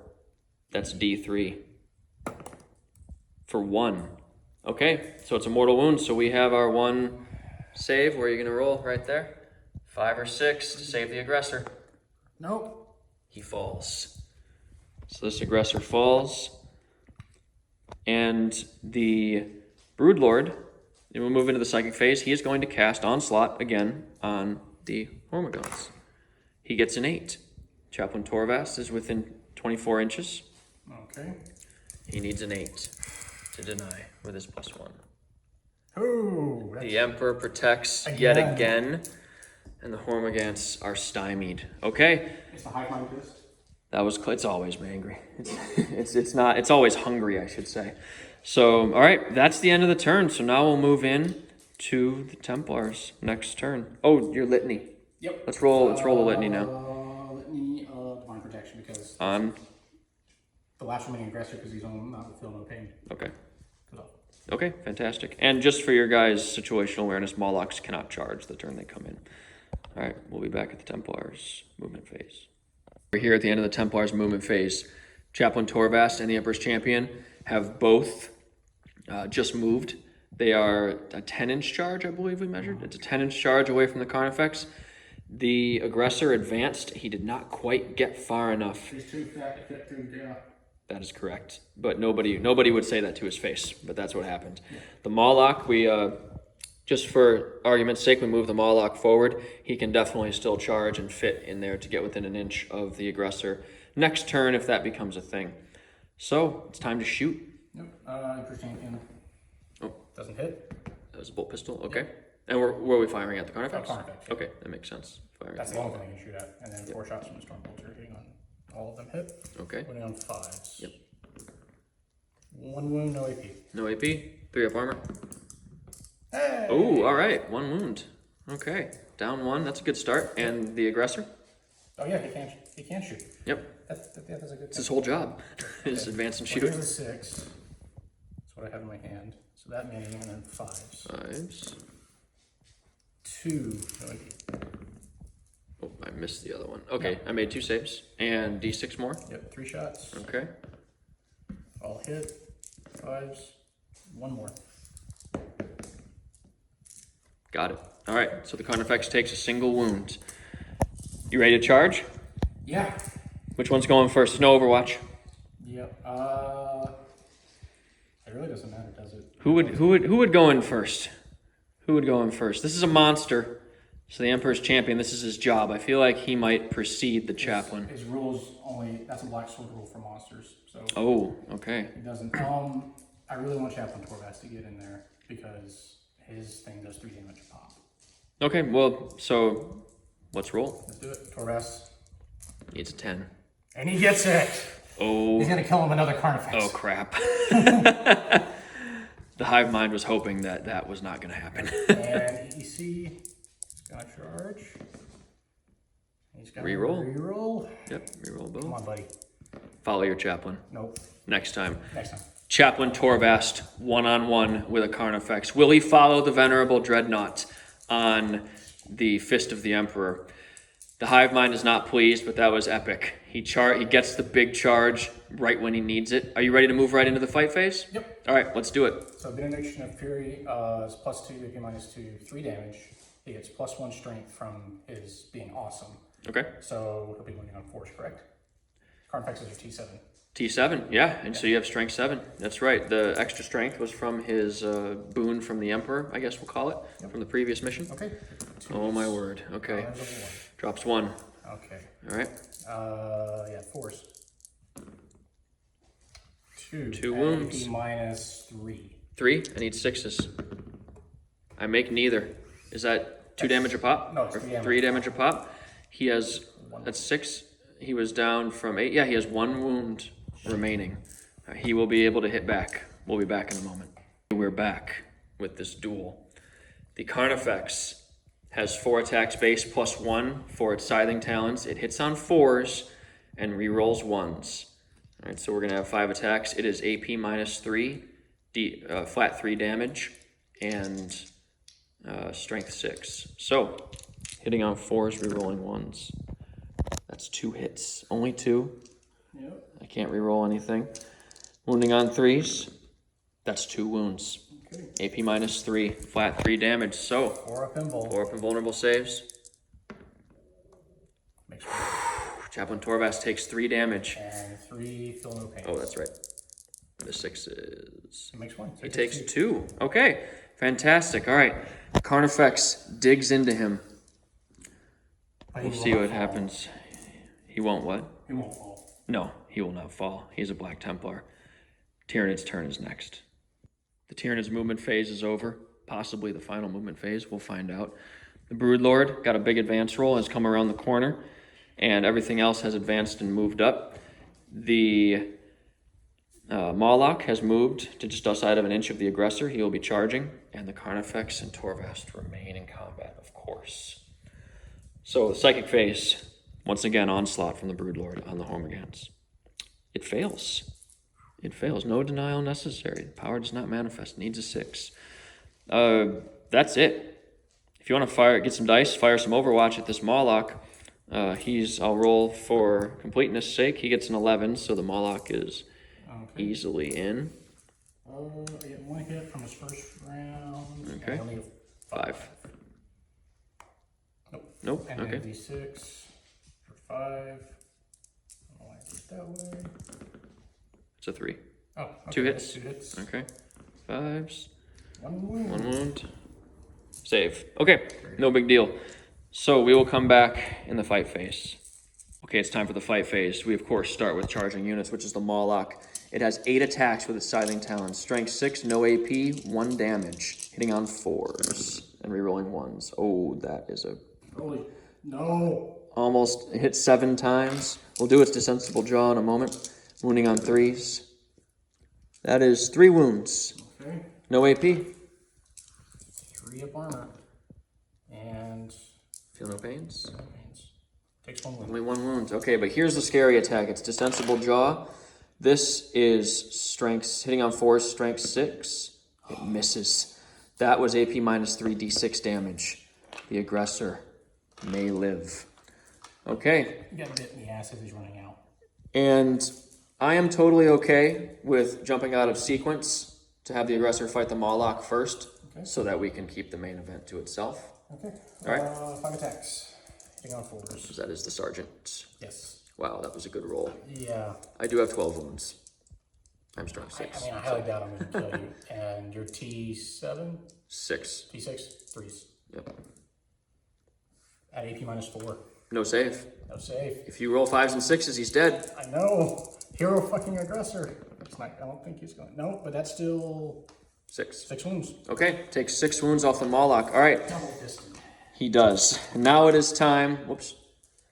That's D3. For 1. Okay, so it's a mortal wound. So we have our 1 save. Where are you going to roll? Right there. 5 or 6 to save the aggressor. Nope. He falls. So this aggressor falls. And the Broodlord, and we'll move into the psychic phase. He is going to cast Onslaught again on the Hormagaunts. He gets an 8. Chaplain Torvast is within 24 inches. Okay. He needs an 8 to deny with his +1. Ooh. The Emperor protects yet again. And the Hormagaunts are stymied. Okay. Is the hive mind pissed? It's always angry. It's always hungry, I should say. So, all right, that's the end of the turn. So now we'll move in to the Templars next turn. Oh, your litany. Yep. Let's roll the litany now. Litany of Divine Protection, because On. the last remaining aggressor, because he's on not feel no pain. Okay. Goes off. Okay, fantastic. And just for your guys' situational awareness, Mawlocs cannot charge the turn they come in. All right, we'll be back at the Templars movement phase. We're here at the end of the Templars movement phase. Chaplain Torvast and the Emperor's Champion have both just moved. They are a 10-inch charge, I believe we measured. It's a 10-inch charge away from the Carnifex. The aggressor advanced. He did not quite get far enough. He's too fat to fit through the That is correct. But nobody would say that to his face, but that's what happened. Yeah. The Mawloc, just for argument's sake, we move the Mawloc forward. He can definitely still charge and fit in there to get within an inch of the aggressor next turn if that becomes a thing. So it's time to shoot. Nope. Emperor's Champion. Oh, doesn't hit. That was a bolt pistol. Okay. Yep. And where are we firing at? The Carnifex? Carnifex. Yeah. Okay, that makes sense. Firing That's the only thing I can shoot at. And then 4 shots from the Stormbolter hitting on all of them hit. Okay. Putting on 5s. Yep. 1 wound, no AP. No AP. 3 up armor. Hey! Oh, all right. 1 wound. Okay. Down 1. That's a good start. And the aggressor? Oh yeah, he can shoot. Yep. That's a good thing. It's his whole job. Is advance and shoot. Here's a 6. That's what I have in my hand. So that many, and then 5s. 5s. 2. No AP. Oh, I missed the other one. Okay, I made 2 saves. And D6 more? Yep, 3 shots. Okay. All hit. 5s. 1 more. Got it. All right, so the Carnifex takes a single wound. You ready to charge? Yeah. Which one's going first? No Overwatch. Yep. It really doesn't matter, does it? Who would go in first? Who would go in first? This is a monster. So the Emperor's Champion, this is his job. I feel like he might precede the Chaplain. His rules only, that's a black sword rule for monsters. So Oh, okay. it doesn't. I really want Chaplain Torvast to get in there because his thing does 3 damage a pop. Okay, well, so let's roll. Let's do it. Torvast. Needs a 10. And he gets it. Oh. He's gonna kill him another Carnifex. Oh, crap. The hive mind was hoping that that was not going to happen. And EC is gonna charge. He's Reroll. Reroll. Yep, reroll both. Come on, buddy. Follow your chaplain. Nope. Next time. Next time. Chaplain Torvast, one-on-one with a Carnifex. Will he follow the Venerable Dreadnought on the Fist of the Emperor? The Hive Mind is not pleased, but that was epic. He gets the big charge right when he needs it. Are you ready to move right into the fight phase? Yep. All right, let's do it. So Benediction of Fury is +2, AP -2, 3 damage. He gets +1 strength from his being awesome. Okay. So he'll be winning on force, correct? Carnifexes are T7. T7, yeah, and so you have strength 7. That's right. The extra strength was from his boon from the Emperor, I guess we'll call it, from the previous mission. Okay. Oh my word. Okay. Drops 1. Okay. All right. Yeah, force. 2. 2 wounds. -3. 3? I need 6s. I make neither. Is that 2 damage a pop? No, it's or 3 damage. 3 damage a pop? He has, that's 6. He was down from 8. Yeah, he has 1 wound remaining. He will be able to hit back. We'll be back in a moment. We're back with this duel. The Carnifex has 4 attacks base +1 for its Scything Talons. It hits on 4s and rerolls 1s. All right, so we're gonna have 5 attacks. It is AP -3, flat 3 damage, and strength 6. So, hitting on 4s, rerolling 1s. That's 2 hits. Only 2. Yep. I can't reroll anything. Wounding on 3s. That's 2 wounds. Okay. AP -3, flat 3 damage. So, 4 up and 4 up and vulnerable saves. Makes sense. Chaplain Torvast takes 3 damage. And 3 feel no pain. Oh, that's right. The 6 is... It makes 1. So He takes 2. Okay, fantastic. All right. Carnifex digs into him. We'll see what happens. He won't what? He won't fall. No, he will not fall. He's a Black Templar. Tyranid's turn is next. The Tyranids movement phase is over. Possibly the final movement phase. We'll find out. The Broodlord got a big advance roll, has come around the corner, and everything else has advanced and moved up. The Moloch has moved to just outside of an inch of the aggressor. He will be charging, and the Carnifex and Torvast remain in combat, of course. So the Psychic phase, once again, onslaught from the Broodlord on the Hormagaunts. It fails. It fails. No denial necessary. The power does not manifest. Needs a 6. That's it. If you want to get some dice, fire some Overwatch at this Moloch. I'll roll for completeness sake. He gets an 11, so the Moloch is easily in. I get 1 hit from his first round. Okay. I only have 5. Nope. And Okay. then D6 for 5. I want to do it that way. It's a 3. Oh, okay. 2 hits. 2 hits. Okay. 5s. 1 wound. 1 wound. Save. Okay. No big deal. So we will come back in the fight phase. Okay, it's time for the fight phase. We, of course, start with charging units, which is the Moloch. It has 8 attacks with its Scything Talons. Strength 6, no AP, 1 damage. Hitting on 4s and rerolling 1s. Oh, that is a... Holy... No! Almost hit 7 times. We'll do its Desensible Jaw in a moment. Wounding on 3s. That is 3 wounds. Okay. No AP. 3 up armor. And... Feel no pains? No pains. Takes 1 wound. Only 1 wound. Okay, but here's the scary attack. It's Desensible Jaw. This is strength, hitting on 4s, strength 6. It misses. That was AP -3, D6 damage. The aggressor may live. Okay. You got bit in the ass as he's running out. And I am totally okay with jumping out of sequence to have the aggressor fight the Moloch first, so that we can keep the main event to itself. Okay. All right. 5 attacks. Hitting on 4s. That is the sergeant. Yes. Wow, that was a good roll. Yeah. I do have 12 wounds. I'm strength 6. I mean, I highly doubt I'm going to kill you. And you're T7? 6. T6? 3s. Yep. At AP -4. No save. No save. If you roll 5s and 6s, he's dead. I know. Hero fucking aggressor. It's not, I don't think he's going. No, but that's still 6. 6 wounds. Okay, takes 6 wounds off the Moloch. All right, Double distant. he does. And now it is time. Whoops,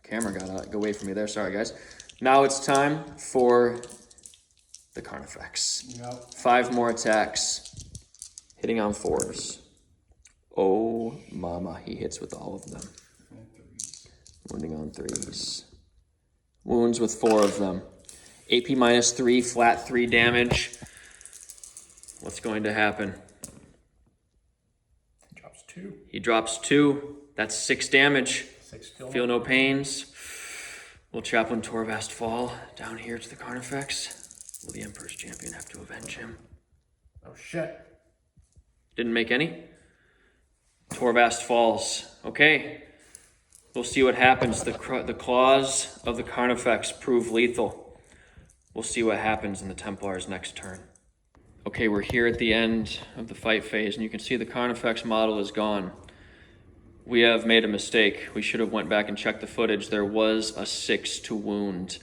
camera got away from me there. Sorry, guys. Now it's time for the Carnifex. Yep. 5 more attacks, hitting on 4s. Oh, mama, he hits with all of them. And 3s. Wounding on 3s. Wounds with 4 of them. AP -3, flat 3 damage. What's going to happen? He drops 2. He drops 2. That's 6 damage. 6 Feel no pains. Will Chaplain Torvast fall down here to the Carnifex? Will the Emperor's Champion have to avenge him? Oh shit. Didn't make any. Torvast falls. Okay. We'll see what happens. The claws of the Carnifex prove lethal. We'll see what happens in the Templars next turn. Okay, we're here at the end of the fight phase, and you can see the Carnifex model is gone. We have made a mistake. We should have went back and checked the footage. There was a 6 to wound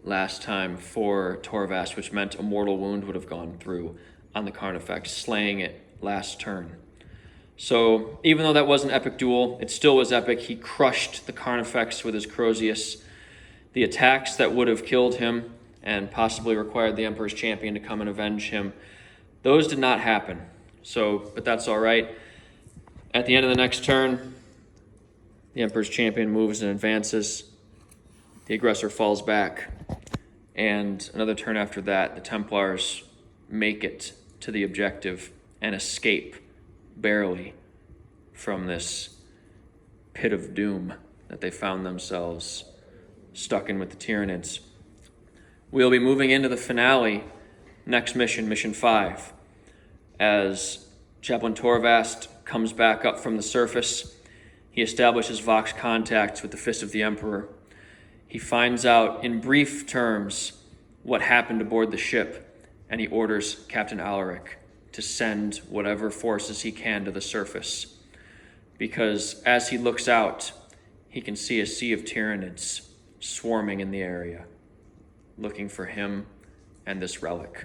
last time for Torvast, which meant a mortal wound would have gone through on the Carnifex, slaying it last turn. So even though that was an epic duel, it still was epic. He crushed the Carnifex with his Crozius. The attacks that would have killed him and possibly required the Emperor's Champion to come and avenge him, those did not happen. But that's all right. At the end of the next turn, the Emperor's Champion moves and advances. The aggressor falls back. And another turn after that, the Templars make it to the objective and escape barely from this pit of doom that they found themselves stuck in with the Tyranids. We'll be moving into the finale, next mission, mission 5, as Chaplain Torvast comes back up from the surface. He establishes Vox contacts with the Fist of the Emperor. He finds out in brief terms what happened aboard the ship, and he orders Captain Alaric to send whatever forces he can to the surface. Because as he looks out, he can see a sea of Tyranids swarming in the area, looking for him and this relic.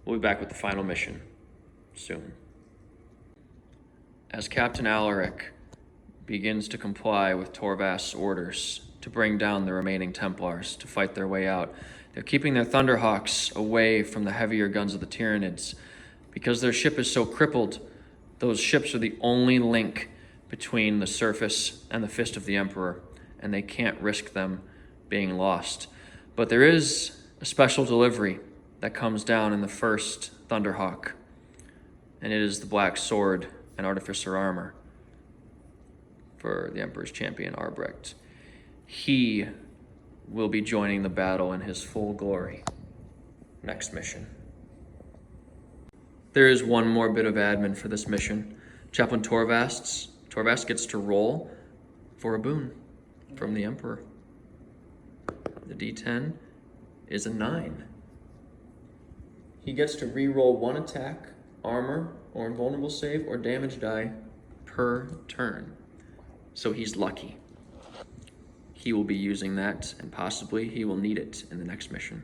We'll be back with the final mission soon. As Captain Alaric begins to comply with Torvast's orders to bring down the remaining Templars to fight their way out, they're keeping their Thunderhawks away from the heavier guns of the Tyranids. Because their ship is so crippled, those ships are the only link between the surface and the Fist of the Emperor, and they can't risk them being lost. But there is a special delivery that comes down in the first Thunderhawk, and it is the Black Sword and Artificer Armor for the Emperor's Champion, Arbrecht. He will be joining the battle in his full glory. Next mission. There is one more bit of admin for this mission. Chaplain Torvast gets to roll for a boon from the Emperor. The D10 is a 9. He gets to re-roll 1 attack, armor, or invulnerable save, or damage die per turn. So he's lucky. He will be using that, and possibly he will need it in the next mission.